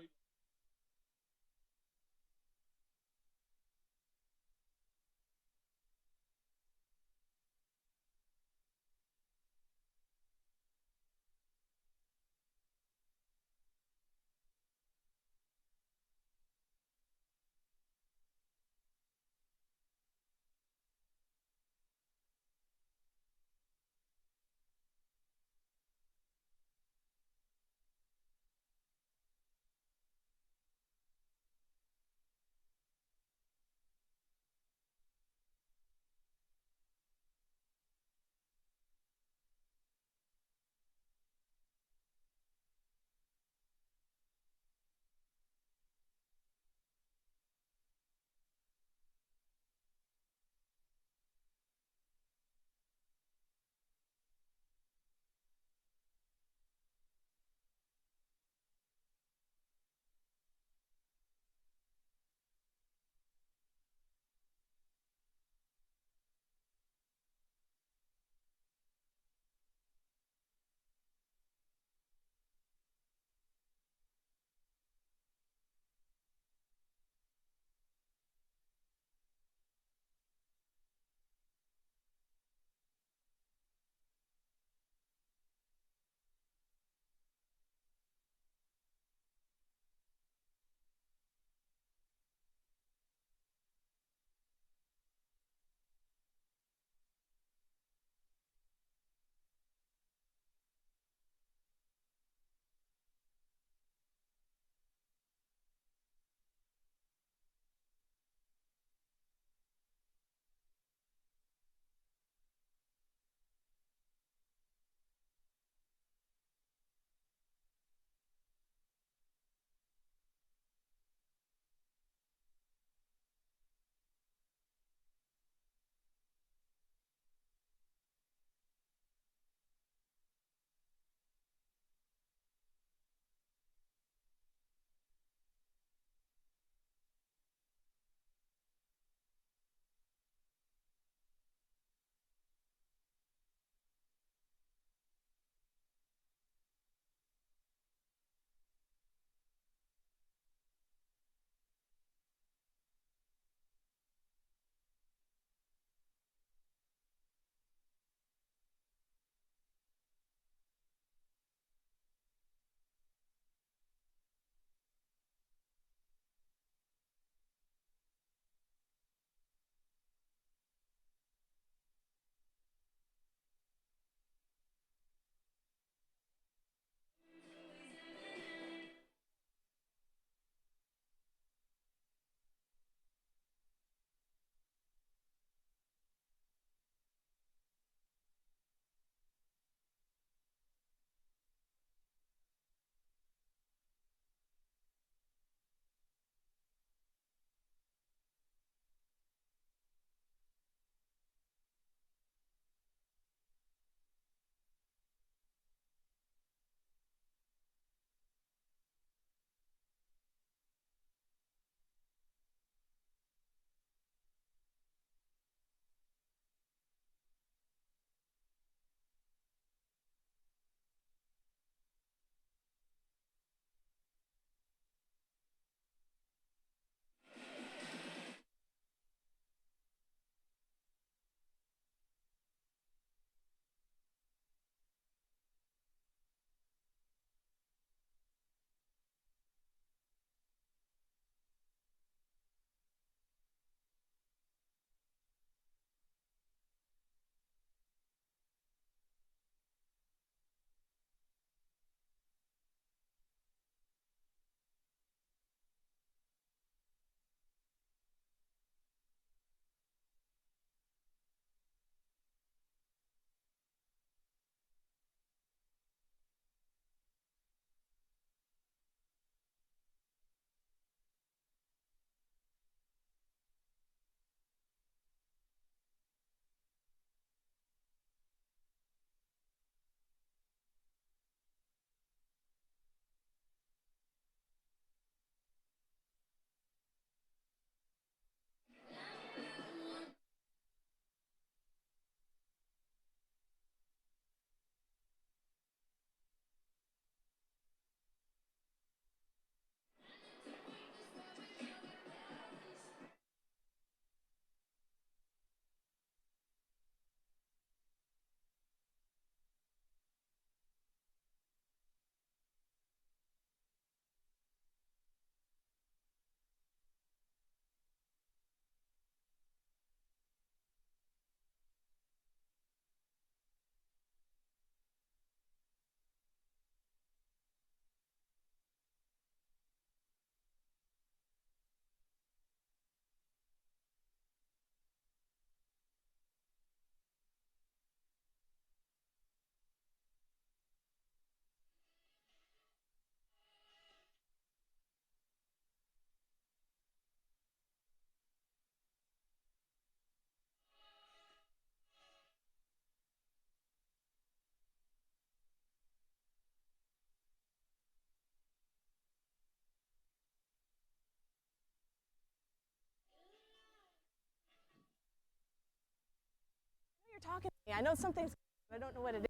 You're talking to me. I know something's, I don't know what it is.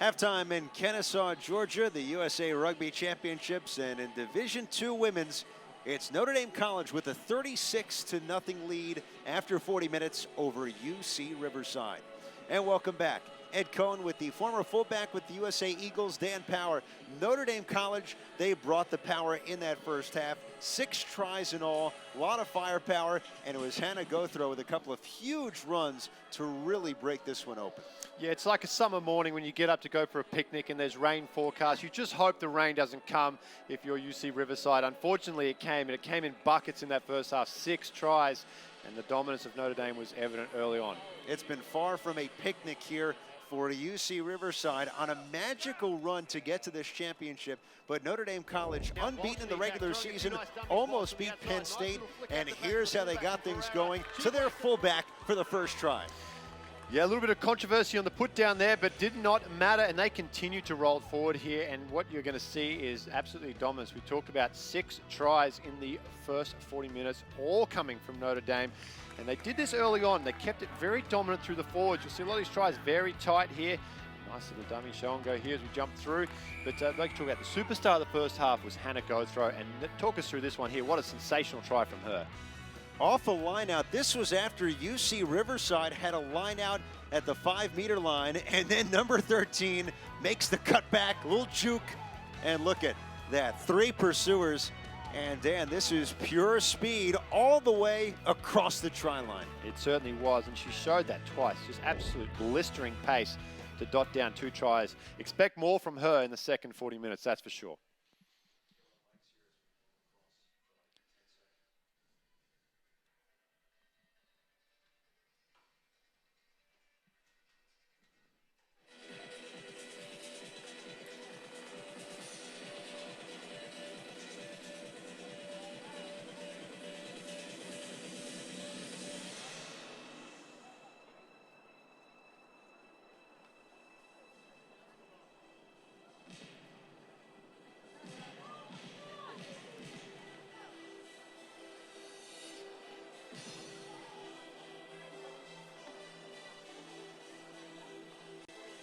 Halftime in Kennesaw, Georgia, the USA Rugby Championships, and in Division II Women's, it's Notre Dame College with a 36-0 lead after 40 minutes over UC Riverside. And welcome back. Ed Cohn with the former fullback with the USA Eagles, Dan Power. Notre Dame College, they brought the power in that first half. 6 tries in all, a lot of firepower, and it was Hannah Gothrow with a couple of huge runs to really break this one open. Yeah, it's like a summer morning when you get up to go for a picnic and there's rain forecast. You just hope the rain doesn't come if you're UC Riverside. Unfortunately, it came, and it came in buckets in that first half. 6 tries, and the dominance of Notre Dame was evident early on. It's been far from a picnic here for UC Riverside on a magical run to get to this championship, but Notre Dame College, unbeaten in the regular season, almost beat Penn State, and here's how they got things going to their fullback for the first try. Yeah, a little bit of controversy on the put down there, but did not matter, and they continue to roll forward here, and what you're going to see is absolutely dominance. We talked about 6 tries in the first 40 minutes, all coming from Notre Dame, and they did this early on. They kept it very dominant through the forwards. You'll see a lot of these tries very tight here. Nice little dummy show and go here as we jump through. But I'd like to talk about the superstar of the first half was Hannah Gothrow, and talk us through this one here. What a sensational try from her. Off a line out. This was after UC Riverside had a line out at the 5-meter line, and then number 13 makes the cutback, little juke, and look at that. 3 pursuers, and Dan, this is pure speed all the way across the try line. It certainly was, and she showed that twice. Just absolute blistering pace to dot down 2 tries. Expect more from her in the second 40 minutes, that's for sure.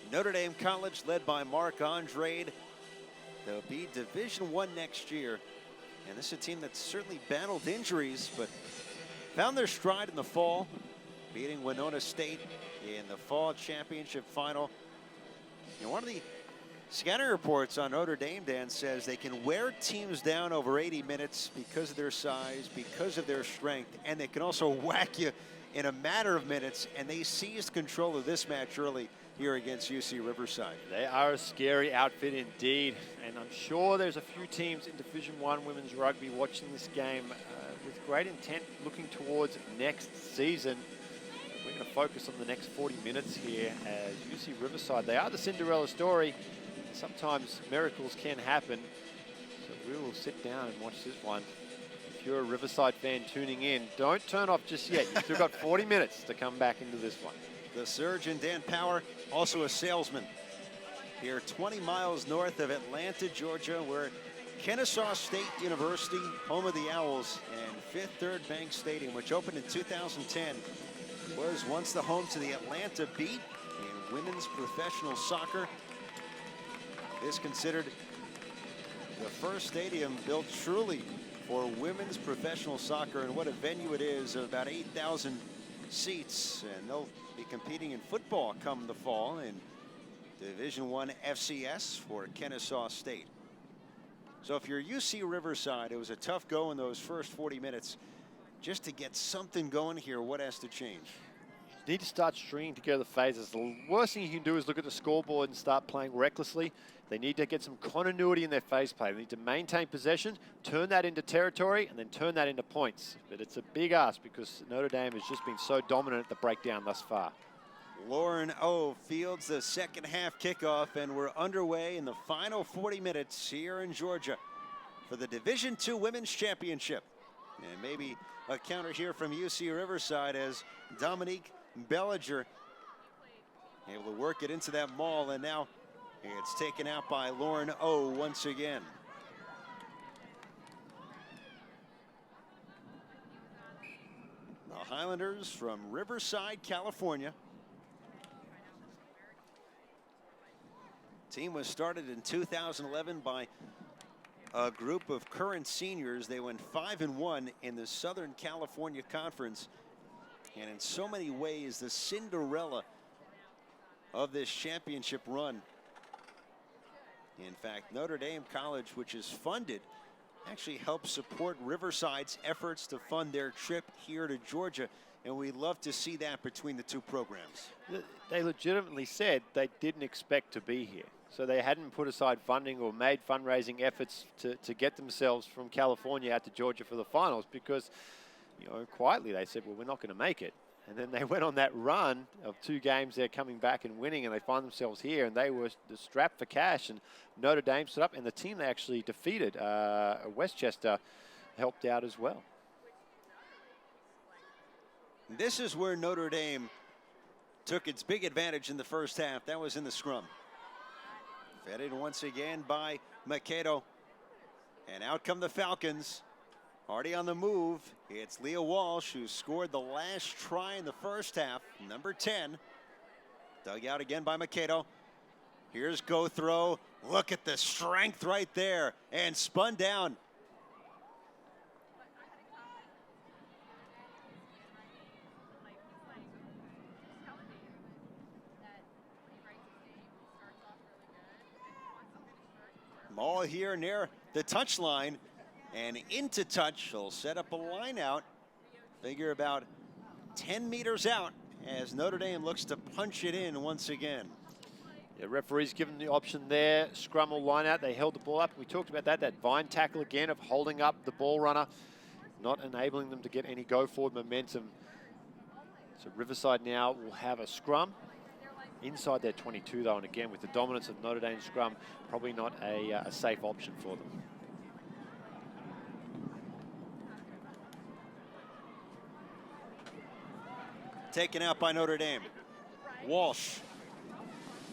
Notre Dame College, led by Mark Andrade. They'll be Division I next year. And this is a team that's certainly battled injuries, but found their stride in the fall, beating Winona State in the fall championship final. And one of the scouting reports on Notre Dame, Dan, says they can wear teams down over 80 minutes because of their size, because of their strength, and they can also whack you in a matter of minutes, and they seized control of this match early here against UC Riverside. They are a scary outfit indeed, and I'm sure there's a few teams in Division I women's rugby watching this game with great intent looking towards next season. We're going to focus on the next 40 minutes here as UC Riverside. They are the Cinderella story. Sometimes miracles can happen, so we will sit down and watch this one. If you're a Riverside fan tuning in, don't turn off just yet. You've still got 40 minutes to come back into this one. The surgeon, Dan Power, also a salesman. Here 20 miles north of Atlanta, Georgia, where Kennesaw State University, home of the Owls, and Fifth Third Bank Stadium, which opened in 2010, was once the home to the Atlanta Beat in women's professional soccer. This considered the first stadium built truly for women's professional soccer, and what a venue it is, about 8,000 seats, and they'll be competing in football come the fall, and Division I FCS for Kennesaw State. So if you're UC Riverside, it was a tough go in those first 40 minutes. Just to get something going here, what has to change? You need to start stringing together phases. The worst thing you can do is look at the scoreboard and start playing recklessly. They need to get some continuity in their phase play. They need to maintain possession, turn that into territory, and then turn that into points. But it's a big ask because Notre Dame has just been so dominant at the breakdown thus far. Lauren O fields the second half kickoff, and we're underway in the final 40 minutes here in Georgia for the Division II Women's Championship. And maybe a counter here from UC Riverside as Dominique Bellinger able to work it into that maul, and now it's taken out by Lauren O once again. The Highlanders from Riverside, California. Team was started in 2011 by a group of current seniors. They went 5-1 in the Southern California Conference, and in so many ways the Cinderella of this championship run. In fact, Notre Dame College, which is funded, actually helps support Riverside's efforts to fund their trip here to Georgia, and we love to see that between the two programs. They legitimately said they didn't expect to be here. So they hadn't put aside funding or made fundraising efforts to get themselves from California out to Georgia for the finals because, you know, quietly they said, well, we're not going to make it. And then they went on that run of 2 games they're coming back and winning, and they find themselves here, and they were strapped for cash, and Notre Dame stood up, and the team they actually defeated, Westchester, helped out as well. This is where Notre Dame took its big advantage in the first half. That was in the scrum. Fed in once again by Makedo. And out come the Falcons. Already on the move. It's Leah Walsh, who scored the last try in the first half. Number 10. Dug out again by Makedo. Here's go throw. Look at the strength right there. And spun down. Maul here near the touch line and into touch. He'll set up a line out. Figure about 10 meters out as Notre Dame looks to punch it in once again. Yeah, referees given the option there. Scrum or line out. They held the ball up. We talked about that vine tackle again of holding up the ball runner, not enabling them to get any go forward momentum. So Riverside now will have a scrum inside their 22 though, and again with the dominance of Notre Dame scrum, probably not a safe option for them. Taken out by Notre Dame. Walsh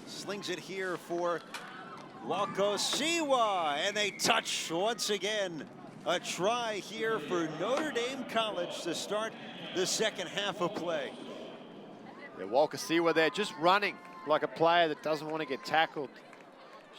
slings it here for Wakosiwa, and they touch once again. A try here for Notre Dame College to start the second half of play. Yeah, Wakosiwa there just running like a player that doesn't want to get tackled.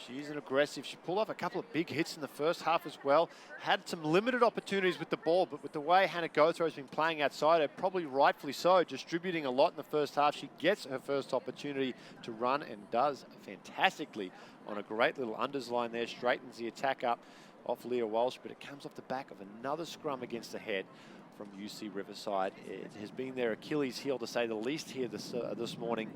She's an aggressive. She pulled off a couple of big hits in the first half as well. Had some limited opportunities with the ball, but with the way Hannah Gothro has been playing outside her, probably rightfully so, distributing a lot in the first half. She gets her first opportunity to run and does fantastically on a great little unders line there. Straightens the attack up off Leah Walsh, but it comes off the back of another scrum against the head from UC Riverside. It has been their Achilles heel, to say the least, here this morning.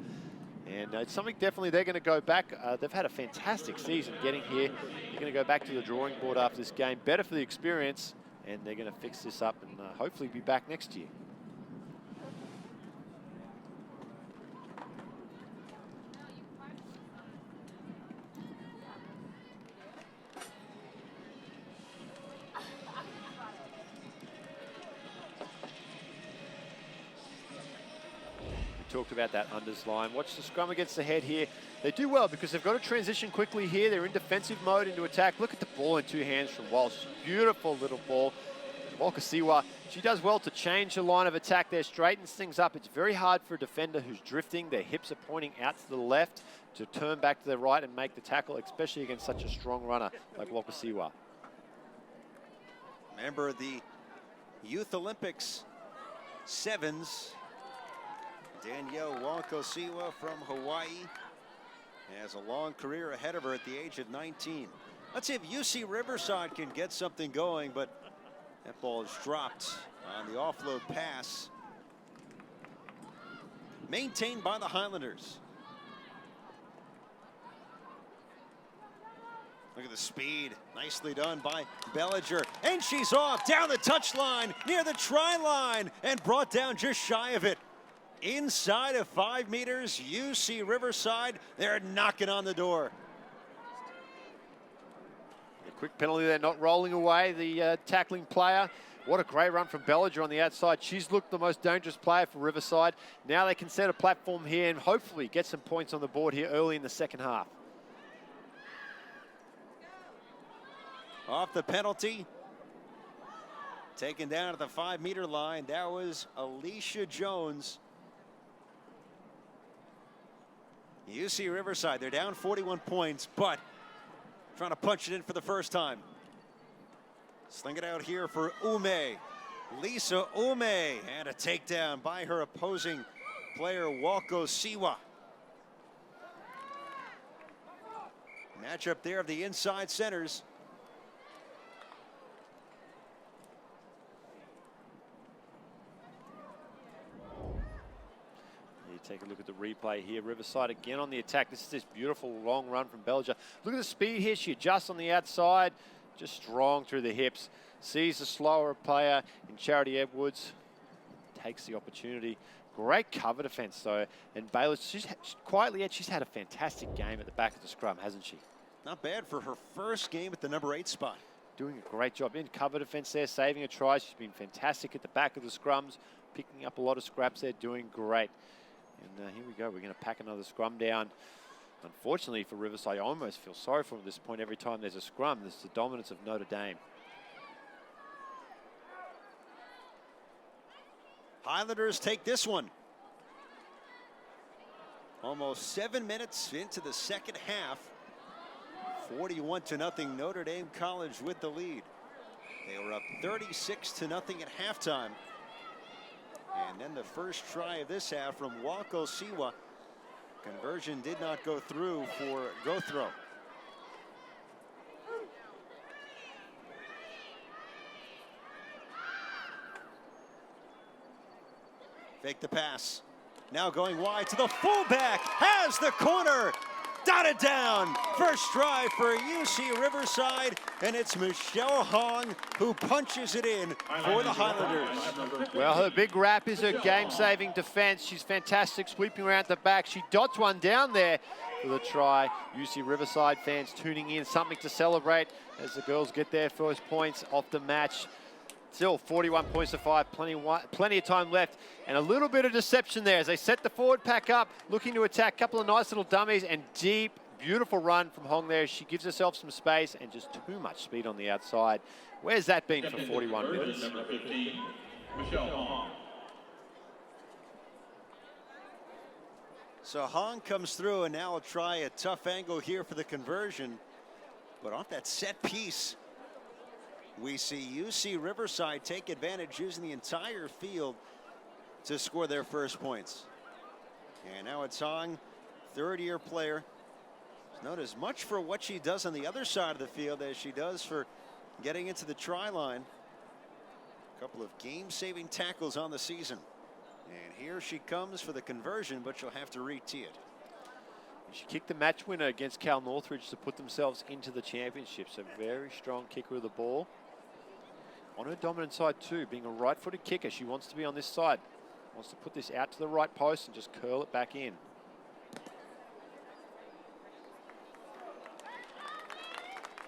And it's something definitely they're going to go back. They've had a fantastic season getting here. They're going to go back to the drawing board after this game. Better for the experience, and they're going to fix this up and hopefully be back next year. Talked about that unders line. Watch the scrum against the head here. They do well because they've got to transition quickly here. They're in defensive mode into attack. Look at the ball in 2 hands from Walsh. Beautiful little ball. Wakosiwa, she does well to change her line of attack there, straightens things up. It's very hard for a defender who's drifting. Their hips are pointing out to the left to turn back to the right and make the tackle, especially against such a strong runner like Wakosiwa. Member of the Youth Olympics Sevens, Danielle Wakosiwa from Hawaii. Has a long career ahead of her at the age of 19. Let's see if UC Riverside can get something going, but that ball is dropped on the offload pass. Maintained by the Highlanders. Look at the speed. Nicely done by Bellinger. And she's off down the touchline near the try line and brought down just shy of it. Inside of 5 meters, UC Riverside, they're knocking on the door. A quick penalty there, not rolling away the tackling player. What a great run from Bellinger on the outside. She's looked the most dangerous player for Riverside. Now they can set a platform here and hopefully get some points on the board here early in the second half. Off the penalty. Taken down at the 5 meter line. That was Alicia Jones. UC Riverside, they're down 41 points, but trying to punch it in for the first time. Sling it out here for Ume. Lisa Ume, and a takedown by her opposing player, Walko Siwa. Matchup there of the inside centers. Take a look at the replay here. Riverside again on the attack. This is this beautiful long run from Bellinger. Look at the speed here. She adjusts on the outside. Just strong through the hips. Sees the slower player in Charity Edwards. Takes the opportunity. Great cover defense though. And Baylor, she's had a fantastic game at the back of the scrum, hasn't she? Not bad for her first game at the number 8 spot. Doing a great job in cover defense there, saving a try. She's been fantastic at the back of the scrums, picking up a lot of scraps there, doing great. And here we go. We're going to pack another scrum down. Unfortunately for Riverside, I almost feel sorry for them at this point. Every time there's a scrum, there's the dominance of Notre Dame. Highlanders take this one. Almost 7 minutes into the second half. 41-0 Notre Dame College with the lead. They were up 36-0 at halftime. And then the first try of this half from Walko Siwa. Conversion did not go through for go throw. Fake the pass. Now going wide to the fullback. Has the corner. Dotted down. First try for UC Riverside, and it's Michelle Hong who punches it in for the Highlanders. Well, her big wrap is her game-saving defense. She's fantastic, sweeping around the back. She dots one down there for the try. UC Riverside fans tuning in, something to celebrate as the girls get their first points off the match. Still 41 points to 5, plenty of time left, and a little bit of deception there as they set the forward pack up, looking to attack. Couple of nice little dummies and deep, beautiful run from Hong there. She gives herself some space and just too much speed on the outside. Where's that been for 41 minutes? Number 15, Michelle Hong. So Hong comes through, and now will try a tough angle here for the conversion, but off that set piece. We see UC Riverside take advantage, using the entire field to score their first points. And now it's Hong, third-year player. She's known as much for what she does on the other side of the field as she does for getting into the try line. A couple of game-saving tackles on the season. And here she comes for the conversion, but she'll have to re-tee it. She kicked the match winner against Cal Northridge to put themselves into the championship. So very strong kicker of the ball. On her dominant side too, being a right-footed kicker, she wants to be on this side. Wants to put this out to the right post and just curl it back in.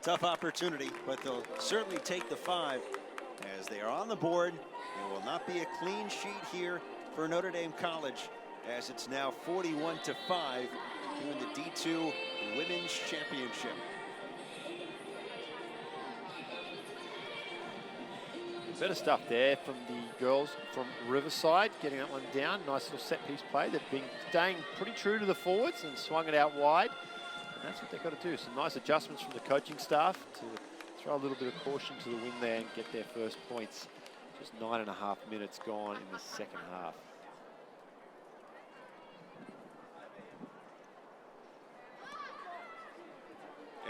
Tough opportunity, but they'll certainly take the 5 as they are on the board. It will not be a clean sheet here for Notre Dame College, as it's now 41-5 here in the D2 Women's Championship. Better stuff there from the girls from Riverside, getting that one down. Nice little set piece play. They've been staying pretty true to the forwards and swung it out wide. And that's what they've got to do. Some nice adjustments from the coaching staff to throw a little bit of caution to the wind there and get their first points. Just 9.5 minutes gone in the second half.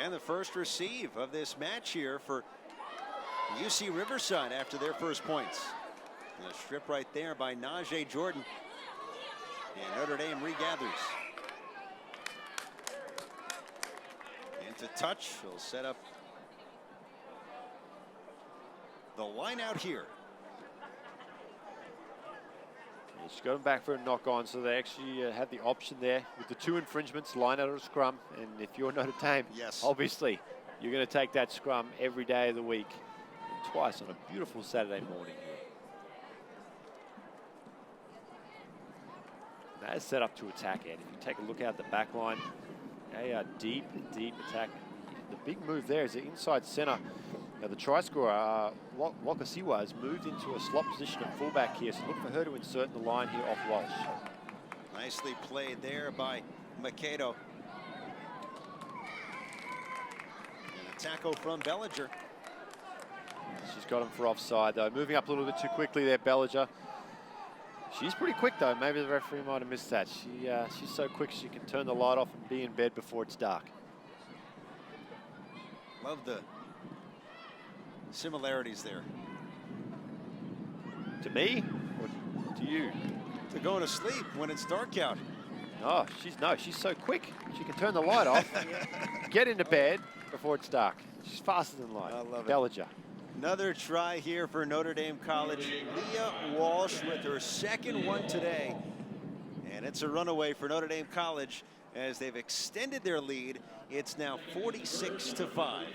And the first receive of this match here for UC Riverside after their first points. And a strip right there by Najee Jordan. And Notre Dame regathers. Into touch. He'll set up the line out here. She's going back for a knock on, so they actually had the option there with the 2 infringements, line out of scrum. And if you're Notre Dame, yes, obviously, you're going to take that scrum every day of the week, and twice on a beautiful Saturday morning here. That is set up to attack, Ed. If you take a look out the back line, they are deep attack. The big move there is the inside center. Now the try scorer, Wakasiwa, has moved into a slot position at fullback here, so look for her to insert in the line here off Walsh. Nicely played there by Makedo. And a tackle from Bellinger. She's got him for offside though. Moving up a little bit too quickly there, Bellinger. She's pretty quick though. Maybe the referee might have missed that. She's so quick she can turn the light off and be in bed before it's dark. Love the similarities there. To me or to you? To going to sleep when it's dark out. Oh, she's so quick. She can turn the light off, get into bed before it's dark. She's faster than light. I love it. Bellinger. Another try here for Notre Dame College. Leah Walsh with her second one today. And it's a runaway for Notre Dame College as they've extended their lead. It's now 46-5.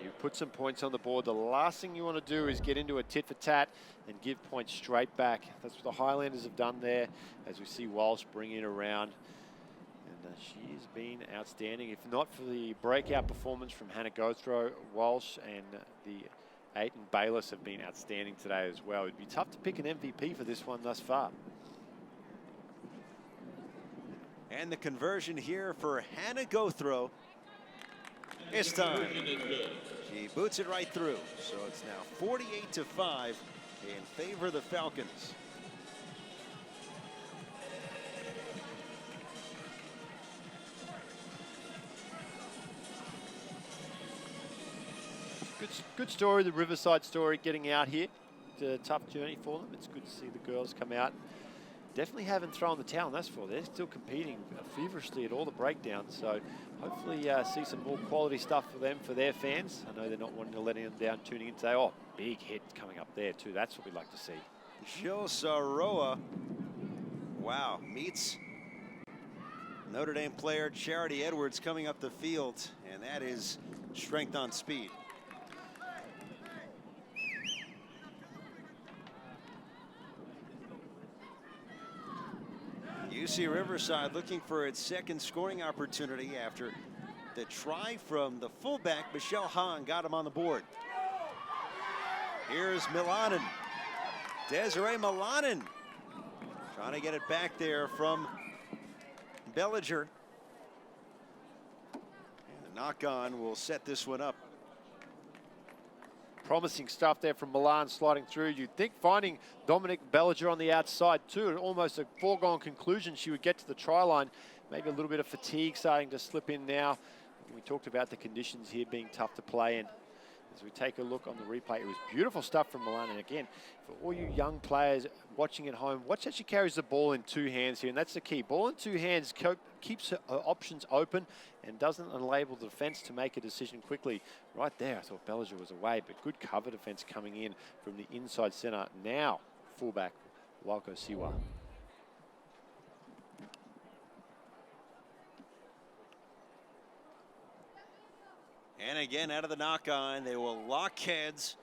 You put some points on the board. The last thing you want to do is get into a tit for tat and give points straight back. That's what the Highlanders have done there, as we see Walsh bring it around. And she's been outstanding. If not for the breakout performance from Hannah Gothrow, Walsh and the Aiton Bayless have been outstanding today as well. It'd be tough to pick an MVP for this one thus far. And the conversion here for Hannah Gothrow. It's time. She boots it right through. So it's now 48-5 in favor of the Falcons. Good story, the Riverside story, getting out here. It's a tough journey for them. It's good to see the girls come out. Definitely haven't thrown the towel, and that's for. They're still competing feverishly at all the breakdowns. So hopefully see some more quality stuff for them, for their fans. I know they're not wanting to let them down, tuning in today. Oh, big hit coming up there too. That's what we'd like to see. Joe Saroa, wow, meets Notre Dame player Charity Edwards coming up the field, and that is strength on speed. UC Riverside looking for its second scoring opportunity after the try from the fullback. Michelle Hahn got him on the board. Here's Milanen. Desiree Milanen trying to get it back there from Bellinger. And the knock-on will set this one up. Promising stuff there from Milan sliding through. You'd think finding Dominic Bellinger on the outside too, almost a foregone conclusion she would get to the try line. Maybe a little bit of fatigue starting to slip in now. We talked about the conditions here being tough to play in. As we take a look on the replay, it was beautiful stuff from Milan. And again, for all you young players watching at home, watch how she carries the ball in two hands here, and that's the key. Ball in two hands keeps her options open and doesn't enable the defense to make a decision quickly. Right there, I thought Bellinger was away, but good cover defense coming in from the inside center. Now, fullback, Wakasiwa. And again, out of the knock-on, they will lock heads.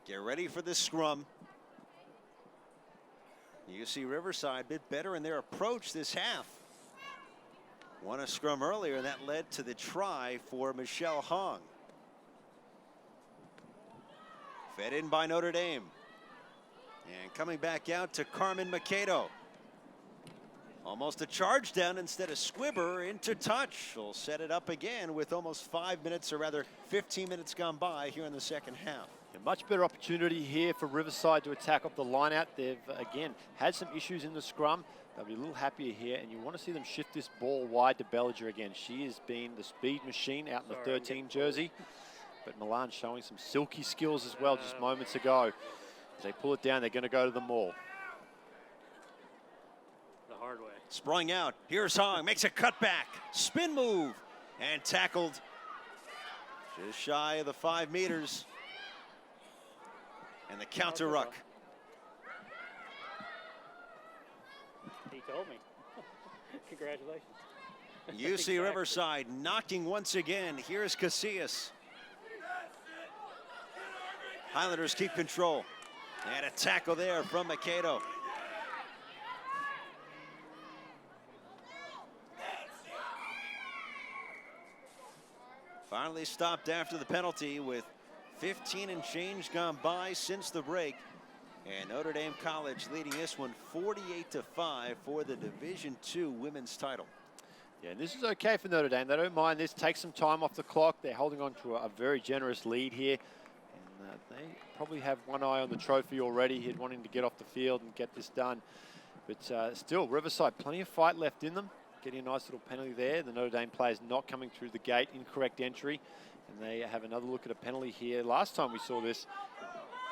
Get ready for the scrum. UC Riverside a bit better in their approach this half. Won a scrum earlier, and that led to the try for Michelle Hong. Fed in by Notre Dame. And coming back out to Carmen Makedo. Almost a charge down instead of Squibber into touch. She'll set it up again with almost 5 minutes, or rather 15 minutes gone by here in the second half. A much better opportunity here for Riverside to attack off the line out. They've, again, had some issues in the scrum. They'll be a little happier here, and you want to see them shift this ball wide to Bellinger again. She has been the speed machine out in the 13 jersey, but Milan showing some silky skills as well just moments ago. As they pull it down, they're going to go to the maul. The hard way. Sprung out. Here's Hong, makes a cutback, spin move, and tackled just shy of the 5 meters. And the counter ruck. He told me. Congratulations. UC Riverside knocking once again. Here's Casillas. Highlanders keep control. And a tackle there from Makedo. Finally stopped after the penalty with 15 and change gone by since the break. And Notre Dame College leading this one 48-5 for the Division II women's title. Yeah, and this is okay for Notre Dame. They don't mind this. Take some time off the clock. They're holding on to a very generous lead here. And they probably have one eye on the trophy already here, wanting to get off the field and get this done. But still, Riverside, plenty of fight left in them. Getting a nice little penalty there. The Notre Dame players not coming through the gate. Incorrect entry. And they have another look at a penalty here. Last time we saw this,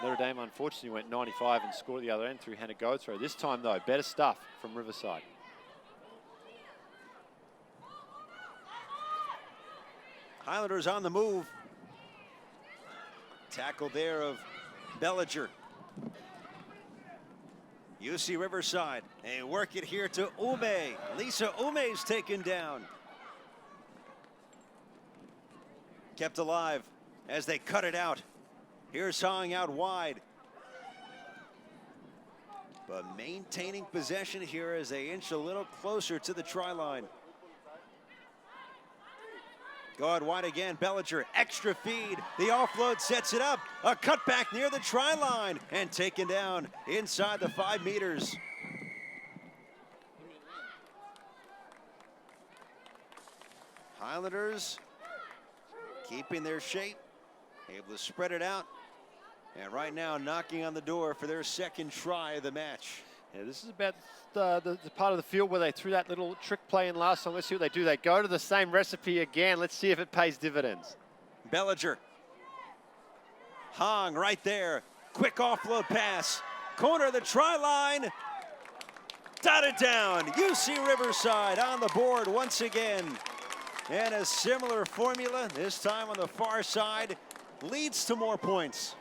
Notre Dame unfortunately went 95 and scored at the other end through Hannah Godthrow. This time, though, better stuff from Riverside. Highlanders on the move. Tackle there of Bellinger. UC Riverside, and work it here to Ume. Lisa Ume's taken down. Kept alive as they cut it out. Here's Hong out wide. But maintaining possession here as they inch a little closer to the try line. Go out wide again, Bellinger, extra feed. The offload sets it up. A cutback near the try line and taken down inside the 5 meters. Highlanders keeping their shape, able to spread it out. And right now knocking on the door for their second try of the match. Yeah, this is about the part of the field where they threw that little trick play in last time. Let's see what they do. They go to the same recipe again. Let's see if it pays dividends. Bellinger. Hong right there. Quick offload pass. Corner of the try line. Dotted down. UC Riverside on the board once again. And a similar formula, this time on the far side, leads to more points.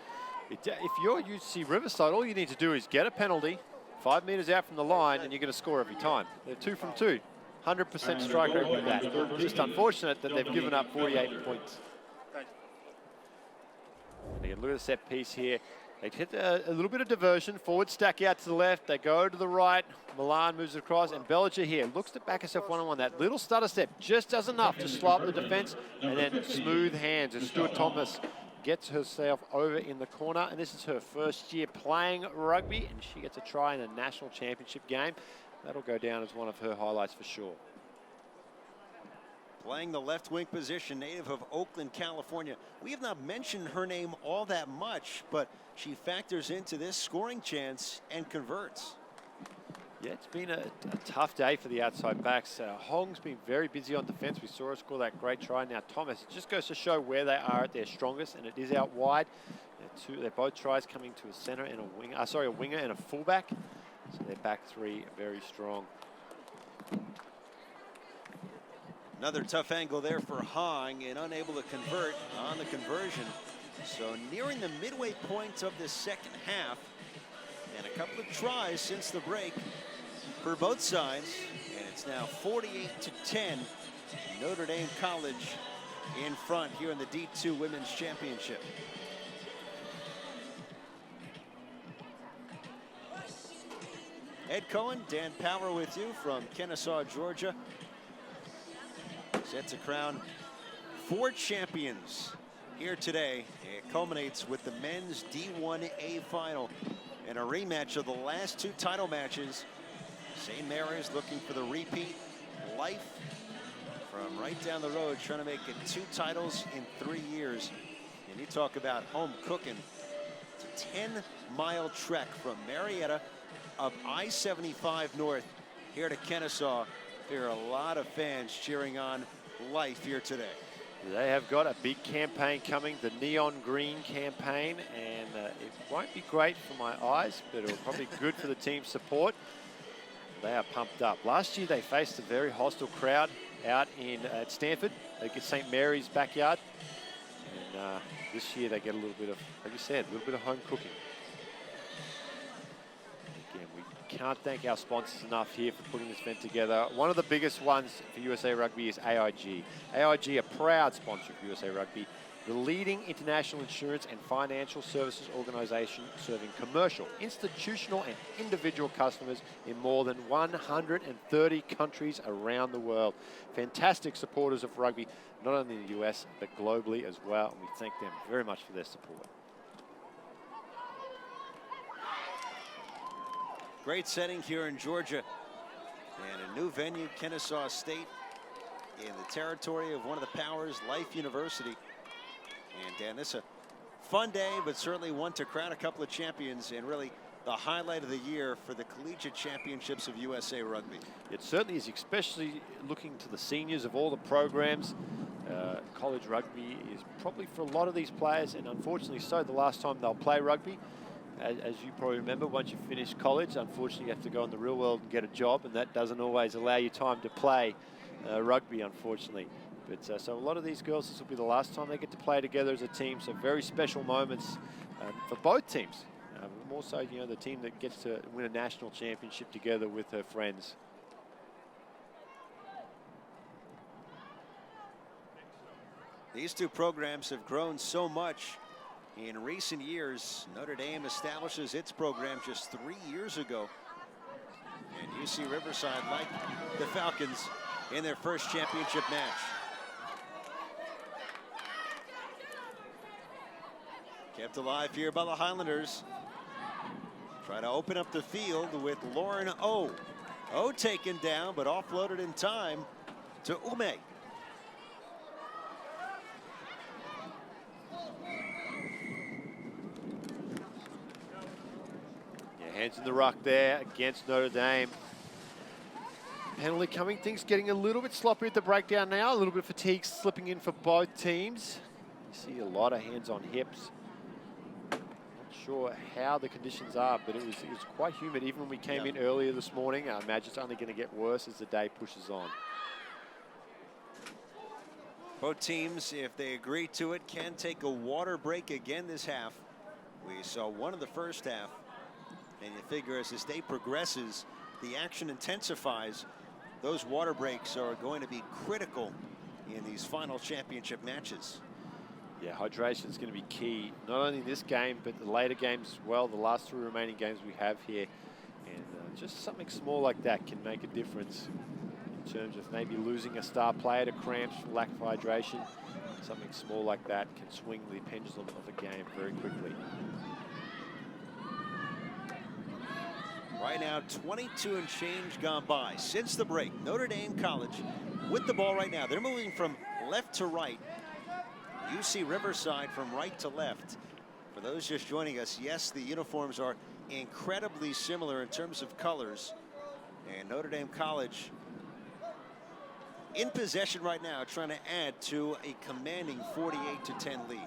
If you're UC Riverside, all you need to do is get a penalty 5 meters out from the line, and you're going to score every time. They're 2 from 2. 100% strike rate with that. Just unfortunate that they've given up 48 points. And again, look at the set piece here. They hit a little bit of diversion. Forward stack out to the left. They go to the right. Milan moves across. And Bellinger here looks to back herself one-on-one. That little stutter step just does enough to slow up the defense. And then smooth hands. And Stuart Thomas gets herself over in the corner. And this is her first year playing rugby. And she gets a try in a national championship game. That'll go down as one of her highlights for sure. Playing the left wing position, native of Oakland, California. We have not mentioned her name all that much, but she factors into this scoring chance and converts. Yeah, it's been a tough day for the outside backs. Hong's been very busy on defense. We saw her score that great try. Now Thomas, it just goes to show where they are at their strongest, and it is out wide. They're both tries coming to a center and a winger. A winger and a fullback. So their back three are very strong. Another tough angle there for Hong and unable to convert on the conversion. So nearing the midway point of the second half, and a couple of tries since the break for both sides, and it's now 48-10. Notre Dame College in front here in the D2 Women's Championship. Ed Cohen, Dan Power with you from Kennesaw, Georgia. Set to crown 4 champions here today. It culminates with the men's D1A final and a rematch of the last 2 title matches. St. Mary's looking for the repeat. Life from right down the road trying to make it 2 titles in 3 years. And you talk about home cooking. It's a 10-mile trek from Marietta up I-75 north here to Kennesaw. There are a lot of fans cheering on life here today. They have got a big campaign coming, the Neon Green campaign, and it won't be great for my eyes, but it'll probably be good for the team's support. They are pumped up. Last year they faced a very hostile crowd out at Stanford, like at St. Mary's backyard. And this year they get a little bit of, like you said, a little bit of home cooking. Again, we can't thank our sponsors enough here for putting this event together. One of the biggest ones for USA Rugby is AIG. AIG, a proud sponsor of USA Rugby, the leading international insurance and financial services organization serving commercial, institutional, and individual customers in more than 130 countries around the world. Fantastic supporters of rugby, not only in the US, but globally as well, and we thank them very much for their support. Great setting here in Georgia, and a new venue, Kennesaw State, in the territory of one of the powers, Life University. And Dan, this is a fun day, but certainly one to crown a couple of champions, and really the highlight of the year for the collegiate championships of USA Rugby. It certainly is, especially looking to the seniors of all the programs. College rugby is probably for a lot of these players, and unfortunately so, the last time they'll play rugby. As you probably remember, once you finish college, unfortunately you have to go in the real world and get a job, and that doesn't always allow you time to play rugby, unfortunately. But so a lot of these girls, this will be the last time they get to play together as a team, so very special moments for both teams. More so, you know, the team that gets to win a national championship together with her friends. These two programs have grown so much in recent years. Notre Dame establishes its program just 3 years ago. And UC Riverside, like the Falcons, in their first championship match. Kept alive here by the Highlanders. Try to open up the field with Lauren O. O taken down, but offloaded in time to Ume. Hands in the ruck there against Notre Dame. Penalty coming, things getting a little bit sloppy at the breakdown now. A little bit of fatigue slipping in for both teams. You see a lot of hands on hips. Not sure how the conditions are, but it was quite humid even when we came in earlier this morning. I imagine it's only going to get worse as the day pushes on. Both teams, if they agree to it, can take a water break again this half. We saw one in the first half. And you figure as this day progresses, the action intensifies. Those water breaks are going to be critical in these final championship matches. Yeah, hydration is going to be key, not only this game, but the later games as well, the last 3 remaining games we have here. And just something small like that can make a difference in terms of maybe losing a star player to cramps, lack of hydration. Something small like that can swing the pendulum of a game very quickly. Right now, 22 and change gone by since the break. Notre Dame College with the ball right now. They're moving from left to right. UC Riverside from right to left. For those just joining us, yes, the uniforms are incredibly similar in terms of colors. And Notre Dame College in possession right now, trying to add to a commanding 48-10 lead.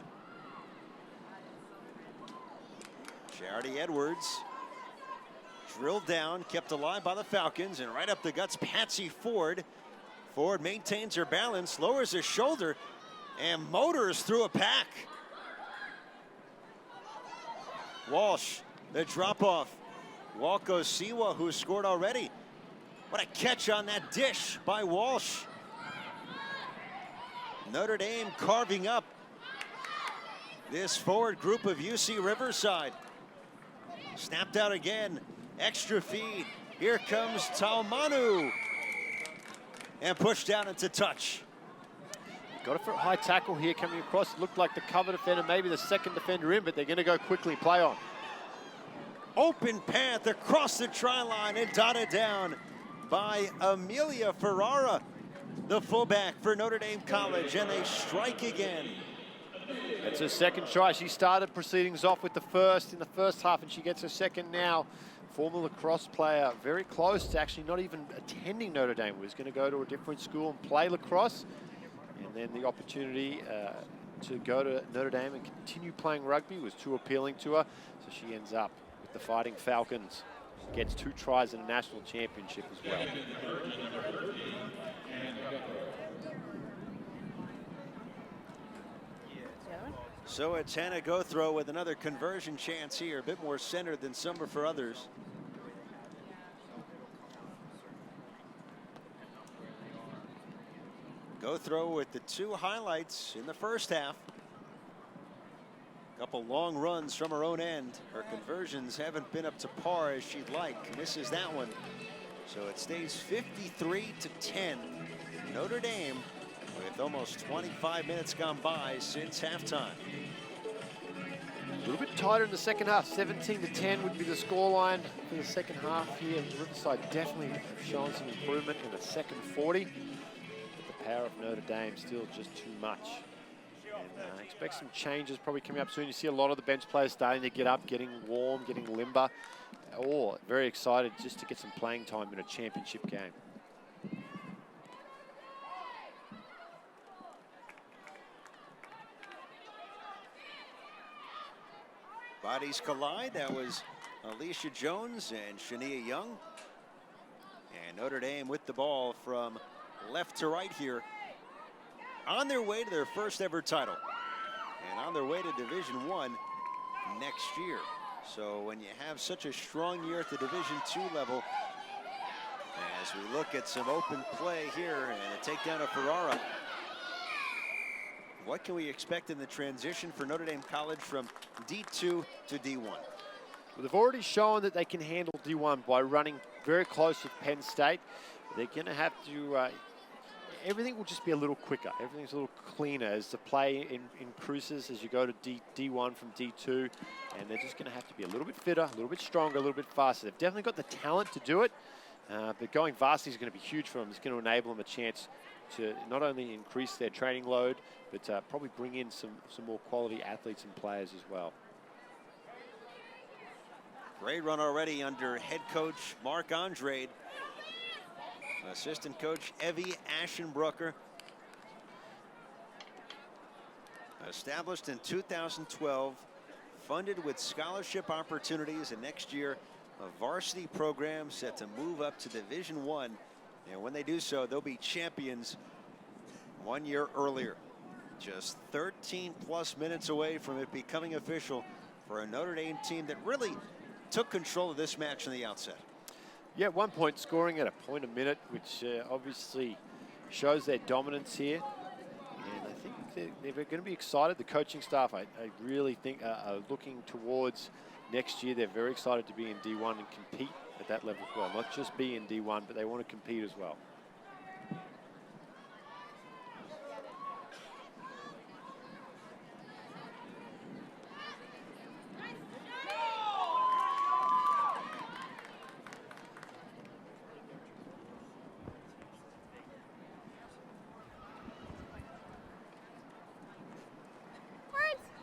Charity Edwards. Drilled down, kept alive by the Falcons, and right up the guts, Patsy Ford. Ford maintains her balance, lowers her shoulder, and motors through a pack. Walsh, the drop-off. Walko Siwa, who scored already. What a catch on that dish by Walsh. Notre Dame carving up this forward group of UC Riverside. Snapped out again. Extra feed. Here comes Taumanu. And pushed down into touch. Got it for a high tackle here coming across. It looked like the cover defender, maybe the second defender in, but they're going to go quickly, play on. Open path across the try line and dotted down by Amelia Ferrara, the fullback for Notre Dame College, and they strike again. That's her second try. She started proceedings off with the first in the first half, and she gets her second now. Former lacrosse player, very close to actually not even attending Notre Dame. Was going to go to a different school and play lacrosse, and then the opportunity to go to Notre Dame and continue playing rugby was too appealing to her, so she ends up with the Fighting Falcons. Gets 2 tries in a national championship as well. So it's Hannah Gothrow with another conversion chance here, a bit more centered than some for others. Gothrow with the 2 highlights in the first half. Couple long runs from her own end. Her conversions haven't been up to par as she'd like. Misses that one. So it stays 53-10. Notre Dame with almost 25 minutes gone by since halftime. A little bit tighter in the second half. 17-10 would be the scoreline for the second half here. Riverside definitely showing some improvement in the second 40. But the power of Notre Dame still just too much. And expect some changes probably coming up soon. You see a lot of the bench players starting to get up, getting warm, getting limber. Oh, very excited just to get some playing time in a championship game. Bodies collide. That was Alicia Jones and Shania Young. And Notre Dame with the ball from left to right here, on their way to their first ever title and on their way to Division I next year. So when you have such a strong year at the Division II level, as we look at some open play here and a takedown of Ferrara, what can we expect in the transition for Notre Dame College from D2 to D1? Well, they've already shown that they can handle D1 by running very close with Penn State. They're going to have to everything will just be a little quicker. Everything's a little cleaner as the play increases as you go to D1 from D2. And they're just going to have to be a little bit fitter, a little bit stronger, a little bit faster. They've definitely got the talent to do it. But going varsity is going to be huge for them. It's going to enable them a chance to not only increase their training load, but probably bring in some more quality athletes and players as well. Great run already under head coach Mark Andrade. Assistant coach Evie Aschenbrucker. Established in 2012, funded with scholarship opportunities, and next year a varsity program set to move up to Division I. And when they do so, they'll be champions 1 year earlier. Just 13 plus minutes away from it becoming official for a Notre Dame team that really took control of this match from the outset. Yeah, 1 point scoring at a point a minute, which obviously shows their dominance here. And I think they're going to be excited. The coaching staff, I really think, are looking towards next year. They're very excited to be in D1 and compete at that level as well. Not just be in D1, but they want to compete as well.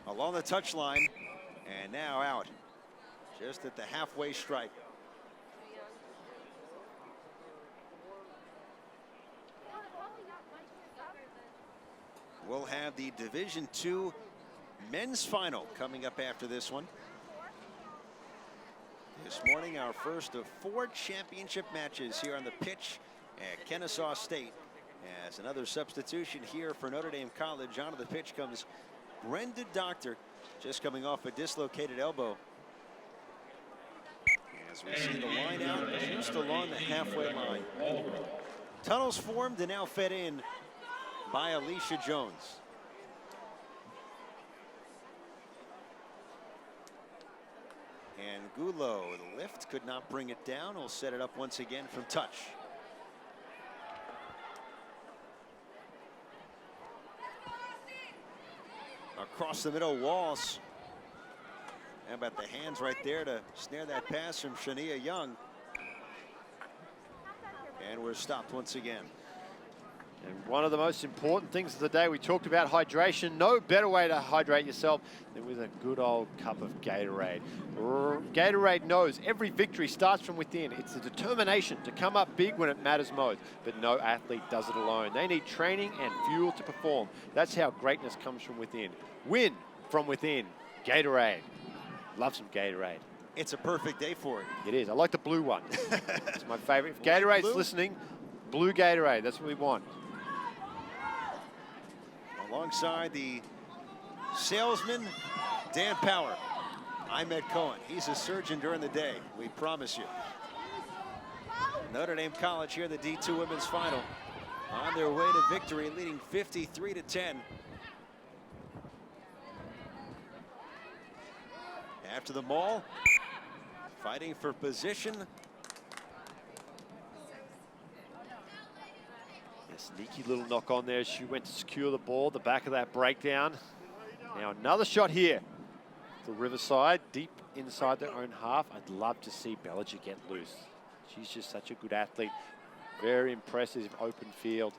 Along the touchline, and now out, just at the halfway stripe. We'll have the Division II men's final coming up after this one. This morning, our first of 4 championship matches here on the pitch at Kennesaw State. As another substitution here for Notre Dame College, onto the pitch comes Brenda Doctor, just coming off a dislocated elbow. As we see the line out just along the halfway line. Tunnels formed and now fed in by Alicia Jones. And Gulo, the lift, could not bring it down. Will set it up once again from touch. Across the middle, Walls. How about the hands right there to snare that pass from Shania Young. And we're stopped once again. And one of the most important things of the day, we talked about hydration. No better way to hydrate yourself than with a good old cup of Gatorade. Gatorade knows every victory starts from within. It's the determination to come up big when it matters most. But no athlete does it alone. They need training and fuel to perform. That's how greatness comes from within. Win from within. Gatorade. Love some Gatorade. It's a perfect day for it. It is. I like the blue one. It's my favorite. If Gatorade's blue? listening, blue Gatorade. That's what we want. Alongside the salesman, Dan Power. Ahmed Cohen. He's a surgeon during the day. We promise you. Notre Dame College here in the D2 women's final. On their way to victory, leading 53-10. After the maul, fighting for position. A sneaky little knock on there. She went to secure the ball, the back of that breakdown. Now another shot here for Riverside, deep inside their own half. I'd love to see Bellinger get loose. She's just such a good athlete. Very impressive open field.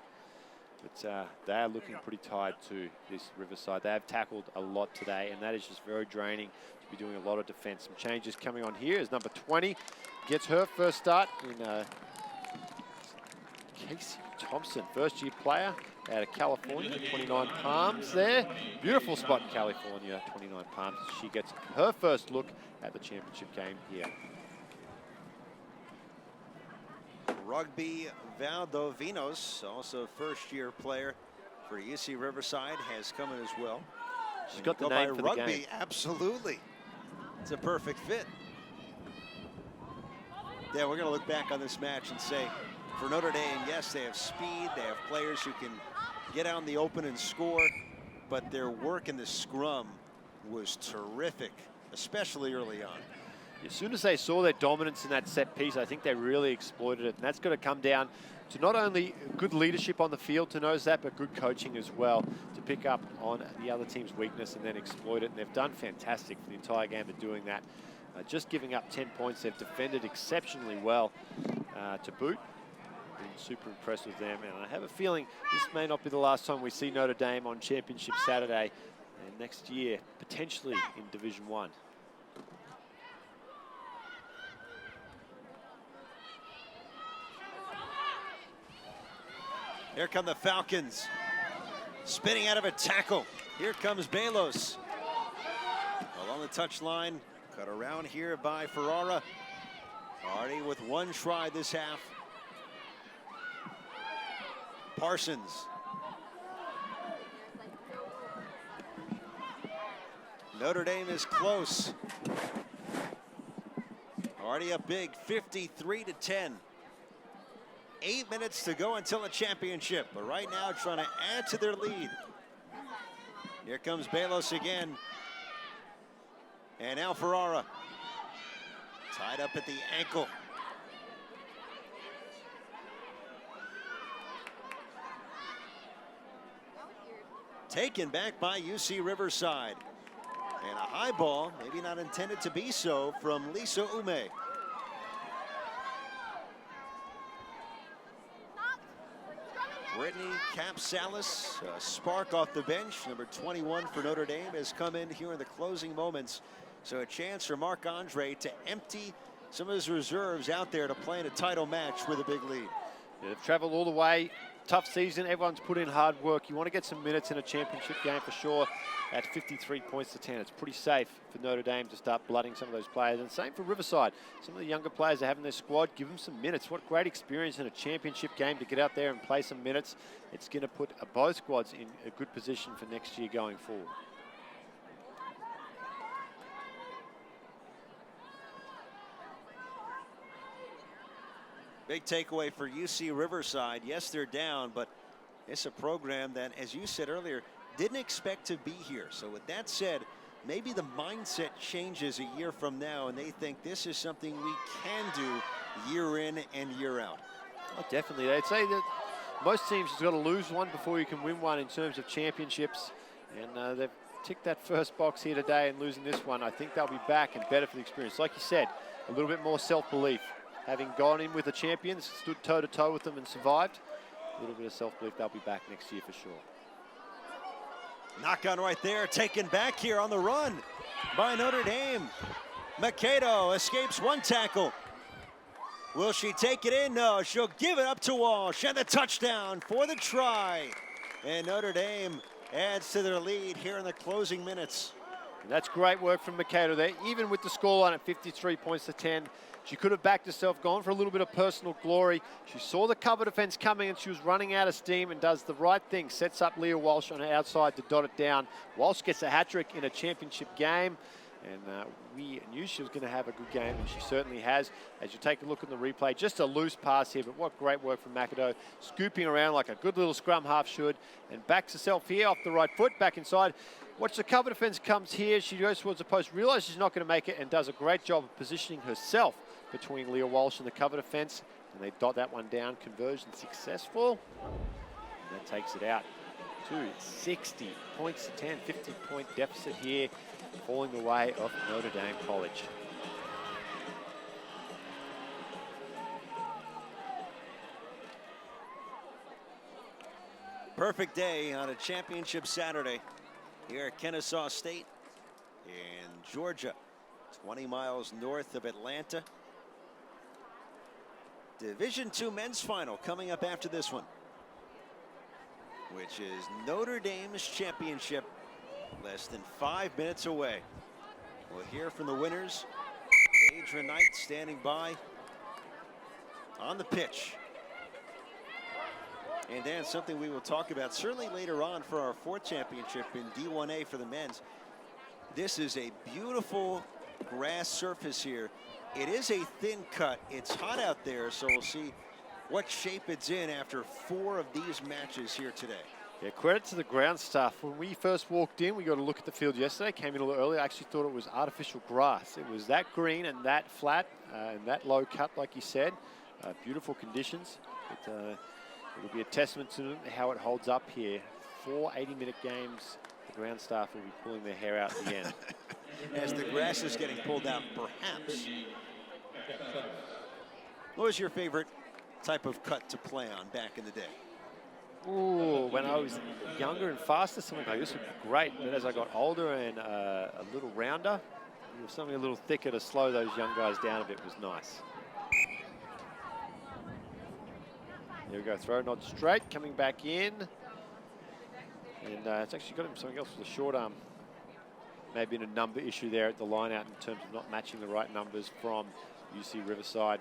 But they are looking pretty tired too, this Riverside. They have tackled a lot today, and that is just very draining to be doing a lot of defense. Some changes coming on here as number 20 gets her first start in Casey Thompson, first-year player out of California, 29 Palms there. Beautiful spot in California, 29 Palms. She gets her first look at the championship game here. Rugby Valdovinos, also first-year player for UC Riverside, has come in as well. She's got the Go name by for Rugby, the game. absolutely. It's a perfect fit. Yeah, we're going to look back on this match and say, for Notre Dame, yes, they have speed. They have players who can get out in the open and score, but their work in the scrum was terrific, especially early on. As soon as they saw their dominance in that set piece, I think they really exploited it. And that's going to come down to not only good leadership on the field to know that, but good coaching as well to pick up on the other team's weakness and then exploit it. And they've done fantastic for the entire game of doing that. Just giving up 10 points, they've defended exceptionally well to boot. Been super impressed with them. And I have a feeling this may not be the last time we see Notre Dame on Championship Saturday. And next year, potentially in Division 1. Here come the Falcons, spinning out of a tackle. Here comes Balos. Along the touchline, cut around here by Ferrara. Already with one try this half. Parsons. Notre Dame is close. Already up big, 53-10. 8 minutes to go until a championship, but right now trying to add to their lead. Here comes Balos again. And now Ferrara. Tied up at the ankle. Taken back by UC Riverside. And a high ball, maybe not intended to be so, from Lisa Ume. Brittany Capsalis, a spark off the bench. Number 21 for Notre Dame has come in here in the closing moments. So a chance for Marc-Andre to empty some of his reserves out there to play in a title match with a big lead. Yeah, they've traveled all the way. Tough season. Everyone's put in hard work. You want to get some minutes in a championship game for sure. At 53 points to 10, it's pretty safe for Notre Dame to start blooding some of those players. And same for Riverside. Some of the younger players they have in their squad, give them some minutes. What great experience in a championship game to get out there and play some minutes. It's going to put both squads in a good position for next year going forward. Big takeaway for UC Riverside. Yes, they're down, but it's a program that, as you said earlier, didn't expect to be here. So with that said, maybe the mindset changes a year from now and they think this is something we can do year in and year out. Oh, definitely. They'd say that most teams have got to lose one before you can win one in terms of championships. And they've ticked that first box here today, and losing this one, I think they'll be back and better for the experience. Like you said, a little bit more self-belief. Having gone in with the champions, stood toe-to-toe with them and survived. a little bit of self-belief. They'll be back next year for sure. Knock on right there, taken back here on the run by Notre Dame. Makedo escapes one tackle. Will she take it in? No, she'll give it up to Walsh, and the touchdown for the try. And Notre Dame adds to their lead here in the closing minutes. And that's great work from Makedo there. Even with the scoreline at 53 points to 10, she could have backed herself, gone for a little bit of personal glory. She saw the cover defense coming and she was running out of steam and does the right thing. Sets up Leah Walsh on her outside to dot it down. Walsh gets a hat-trick in a championship game. And we knew she was going to have a good game, and she certainly has. As you take a look at the replay, just a loose pass here, but what great work from Makedo. Scooping around like a good little scrum half should, and backs herself here off the right foot, back inside. Watch the cover defense comes here. She goes towards the post, realizes she's not going to make it, and does a great job of positioning herself between Leah Walsh and the cover defense. And they dot that one down. Conversion successful. And that takes it out to 60 points to 10, 50-point deficit here, falling the way of Notre Dame College. Perfect day on a championship Saturday here at Kennesaw State in Georgia, 20 miles north of Atlanta. Division II men's final coming up after this one, which is Notre Dame's championship, less than 5 minutes away. We'll hear from the winners. Adrian Knight standing by on the pitch. And then something we will talk about certainly later on for our fourth championship in D1A for the men's. This is a beautiful grass surface here. It is a thin cut. It's hot out there, so we'll see what shape it's in after 4 of these matches here today. Yeah, credit to the ground staff. When we first walked in, we got a look at the field yesterday, came in a little early. I actually thought it was artificial grass. It was that green and that flat and that low cut, like you said. Beautiful conditions. It'll be a testament to how it holds up here. 4 80-minute games. The ground staff will be pulling their hair out at the end. As the grass is getting pulled out, perhaps. What was your favorite type of cut to play on back in the day? Ooh, when I was younger and faster, something like this would be great. But as I got older and a little rounder, something a little thicker to slow those young guys down a bit was nice. There we go, throw, nod straight, coming back in. And it's actually got him something else with a short arm. Maybe in a number issue there at the line out in terms of not matching the right numbers from UC Riverside.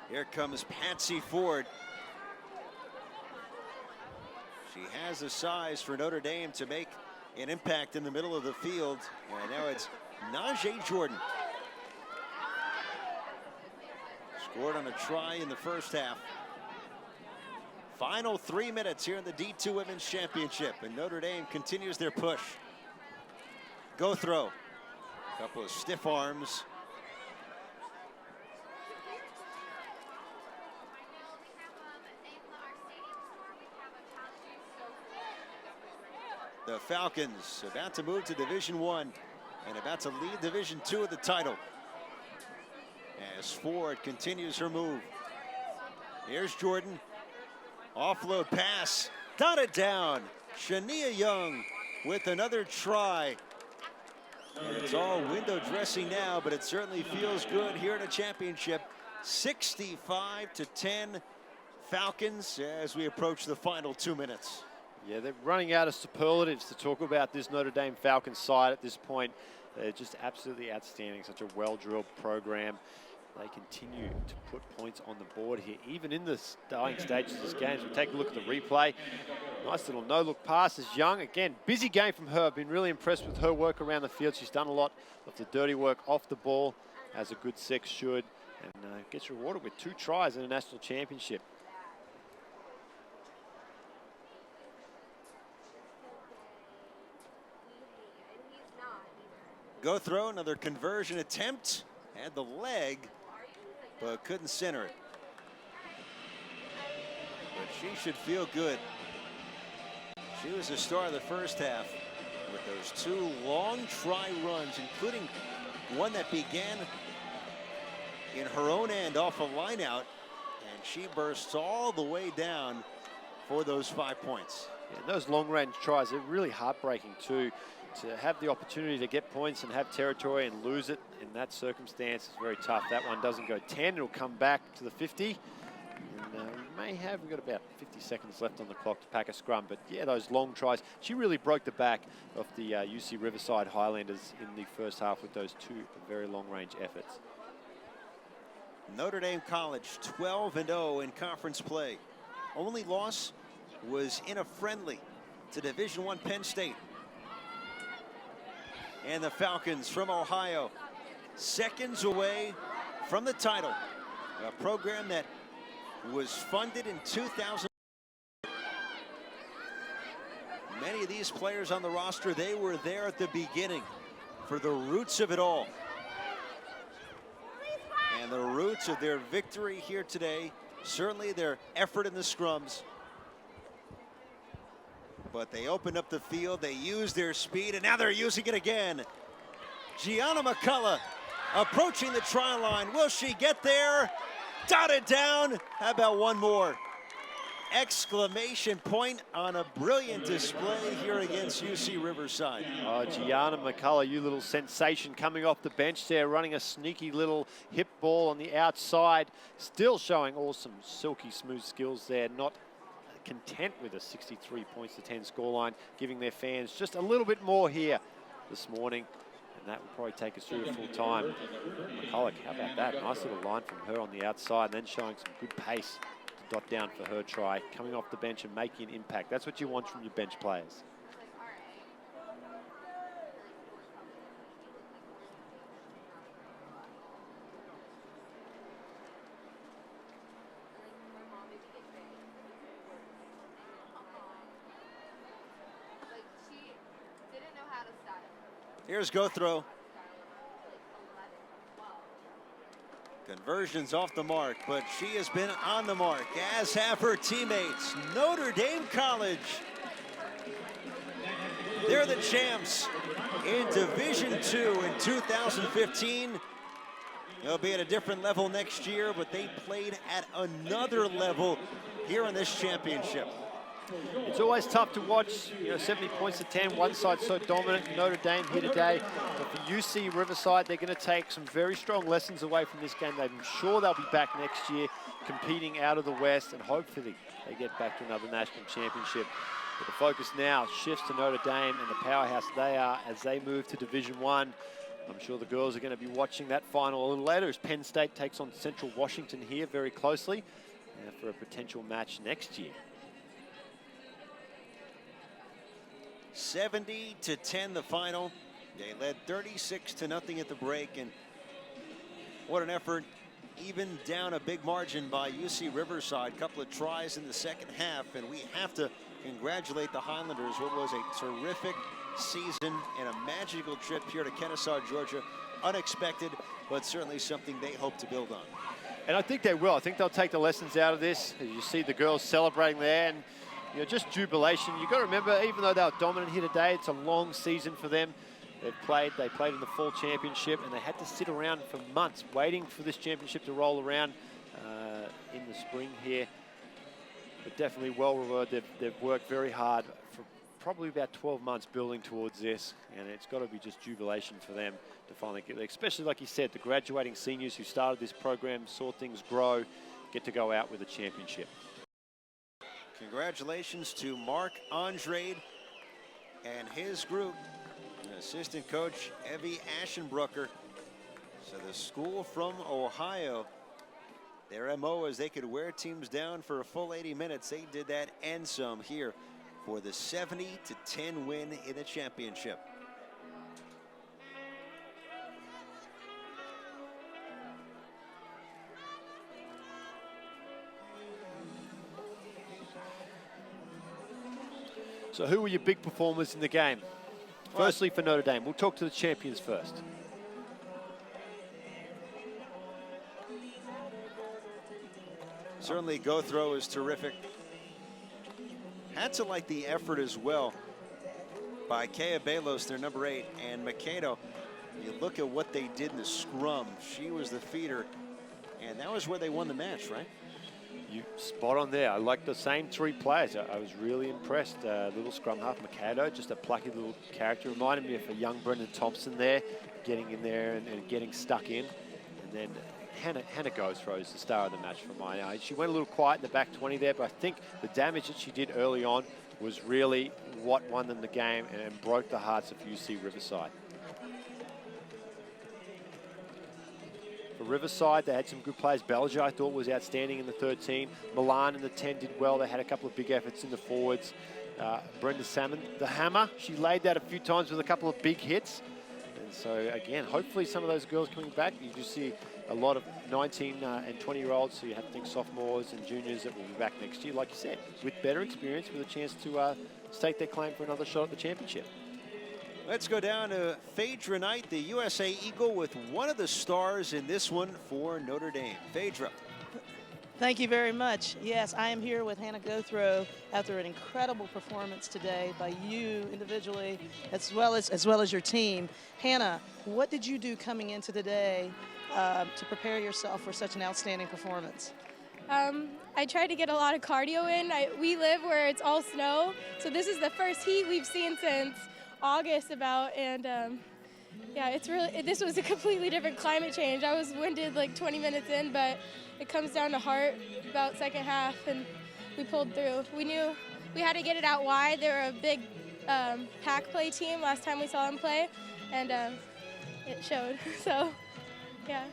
Here comes Patsy Ford. She has the size for Notre Dame to make an impact in the middle of the field. And now it's Najee Jordan. Scored on a try in the first half. Final 3 minutes here in the D2 Women's Championship, and Notre Dame continues their push. Go throw. A couple of stiff arms. The Falcons about to move to Division I and about to lead Division II of the title. As Ford continues her move. Here's Jordan. Offload pass. Dotted down. Shania Young with another try. And it's all window dressing now, but it certainly feels good here in a championship. 65-10 Falcons as we approach the final 2 minutes. Yeah, they're running out of superlatives to talk about this Notre Dame Falcons side at this point. They're just absolutely outstanding. Such a well-drilled program. They continue to put points on the board here, even in the dying stages of this game. So take a look at the replay. Nice little no-look pass as Young. Again, busy game from her. I've been really impressed with her work around the field. She's done a lot of the dirty work off the ball, as a good six should, and gets rewarded with 2 tries in a national championship. Go throw, another conversion attempt. Had the leg, but couldn't center it. But she should feel good. She was the star of the first half. with those 2 long try runs, including one that began in her own end off a line out, and she bursts all the way down for those 5 points. Yeah, those long-range tries are really heartbreaking too. To have the opportunity to get points and have territory and lose it in that circumstance is very tough. That one doesn't go 10, it'll come back to the 50. And we've got about 50 seconds left on the clock to pack a scrum. But yeah, those long tries. She really broke the back of the UC Riverside Highlanders in the first half with those 2 very long-range efforts. Notre Dame College 12-0 in conference play. Only loss was in a friendly to Division I Penn State. And the Falcons from Ohio, seconds away from the title. A program that was funded in 2000. Many of these players on the roster, they were there at the beginning for the roots of it all. And the roots of their victory here today, certainly their effort in the scrums. But they opened up the field, they used their speed, and now they're using it again. Gianna McCullough approaching the try line. Will she get there? Dotted down. How about one more? Exclamation point on a brilliant display here against UC Riverside. Oh, Gianna McCullough, you little sensation coming off the bench there, running a sneaky little hip ball on the outside. Still showing awesome, silky smooth skills there. Not content with a 63 points to 10 scoreline, giving their fans just a little bit more here this morning. And that will probably take us through a full time. McCullough, how about that? Nice little line from her on the outside, and then showing some good pace to dot down for her try, coming off the bench and making an impact. That's what you want from your bench players. Here's Gothro. Conversions off the mark, but she has been on the mark, as have her teammates. Notre Dame College. They're the champs in Division II in 2015. They'll be at a different level next year, but they played at another level here in this championship. It's always tough to watch, 70 points to 10, one side so dominant. Notre Dame here today, but for UC Riverside, they're going to take some very strong lessons away from this game. I'm sure they'll be back next year, competing out of the West, and hopefully they get back to another national championship. But the focus now shifts to Notre Dame and the powerhouse they are as they move to Division I. I'm sure the girls are going to be watching that final a little later as Penn State takes on Central Washington here very closely for a potential match next year. 70-10 the final. They led 36-0 at the break, and what an effort, even down a big margin by UC Riverside. Couple of tries in the second half, and we have to congratulate the Highlanders. What was a terrific season and a magical trip here to Kennesaw, Georgia. Unexpected, but certainly something they hope to build on. And I think they will. I think they'll take the lessons out of this. As you see the girls celebrating there, and just jubilation. You've got to remember, even though they were dominant here today, it's a long season for them. They played in the fall championship, and they had to sit around for months waiting for this championship to roll around in the spring here. But definitely well rewarded. They've worked very hard for probably about 12 months building towards this, and it's got to be just jubilation for them to finally get there. Especially, like you said, the graduating seniors who started this program, saw things grow, get to go out with a championship. Congratulations to Mark Andrade and his group, assistant coach Evie Aschenbrucker. So the school from Ohio, their MO is they could wear teams down for a full 80 minutes. They did that and some here for the 70-10 win in the championship. So who were your big performers in the game? Firstly, for Notre Dame. We'll talk to the champions first. Certainly Gothro is terrific. Had to like the effort as well. by Kea Balos, their number 8, and Mikado. You look at what they did in the scrum. She was the feeder, and that was where they won the match, right? You spot on there. I like the same 3 players. I was really impressed. Little scrum half Mikado, just a plucky little character. Reminded me of a young Brendan Thompson there, getting in there and getting stuck in. And then Hannah Gothrow is the star of the match for my eye. She went a little quiet in the back 20 there, but I think the damage that she did early on was really what won them the game and broke the hearts of UC Riverside. For Riverside, they had some good players. Belger, I thought, was outstanding in the 13. Milan in the 10 did well. They had a couple of big efforts in the forwards. Brenda Salmon, the hammer, she laid that a few times with a couple of big hits. And so, again, hopefully some of those girls coming back. You just see a lot of 19 and 20-year-olds, so you have to think sophomores and juniors that will be back next year, like you said, with better experience, with a chance to stake their claim for another shot at the championship. Let's go down to Phaedra Knight, the USA Eagle, with one of the stars in this one for Notre Dame. Phaedra. Thank you very much. Yes, I am here with Hannah Gothrow after an incredible performance today by you individually as well as your team. Hannah, what did you do coming into today to prepare yourself for such an outstanding performance? I tried to get a lot of cardio in. We live where it's all snow, so this is the first heat we've seen since August about, and yeah, this was a completely different climate change. I was winded like 20 minutes in, but it comes down to heart about second half, and we pulled through. We knew we had to get it out wide. They were a big pack play team last time we saw them play, and it showed. So, yeah.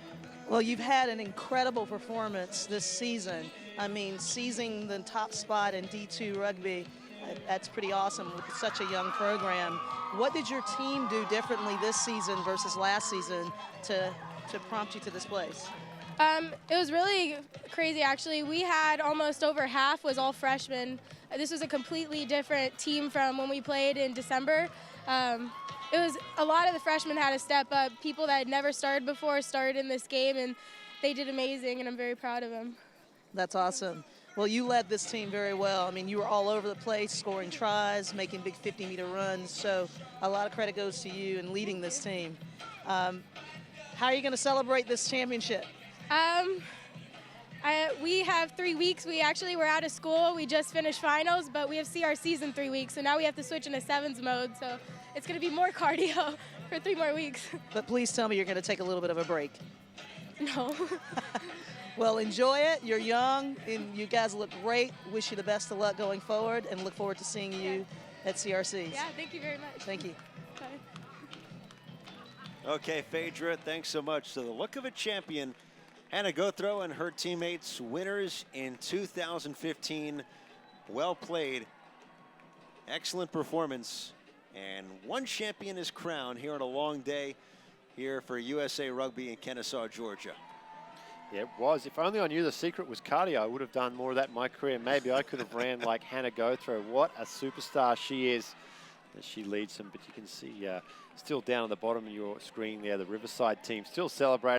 Well, you've had an incredible performance this season. I mean, seizing the top spot in D2 rugby, that's pretty awesome with such a young program. What did your team do differently this season versus last season to prompt you to this place? It was really crazy, actually. We had almost over half was all freshmen. This was a completely different team from when we played in December. It was a lot of the freshmen had to step up. People that had never started before started in this game, and they did amazing, and I'm very proud of them. That's awesome. Well, you led this team very well. I mean, you were all over the place, scoring tries, making big 50-meter runs. So a lot of credit goes to you in leading this team. How are you going to celebrate this championship? We have 3 weeks. We actually were out of school. We just finished finals, but we have CRCs in 3 weeks. So now we have to switch into sevens mode. So it's going to be more cardio for 3 more weeks. But please tell me you're going to take a little bit of a break. No. Well, enjoy it. You're young, and you guys look great. Wish you the best of luck going forward, and look forward to seeing you at CRCs. Yeah, thank you very much. Thank you. Bye. Okay, Phaedra, thanks so much. So the look of a champion, Hannah Gothrow and her teammates, winners in 2015. Well played. Excellent performance. And one champion is crowned here on a long day here for USA Rugby in Kennesaw, Georgia. Yeah, it was. If only I knew the secret was cardio, I would have done more of that in my career. Maybe I could have ran like Hannah Gothrow. What a superstar she is as she leads them. But you can see still down at the bottom of your screen there, the Riverside team still celebrating.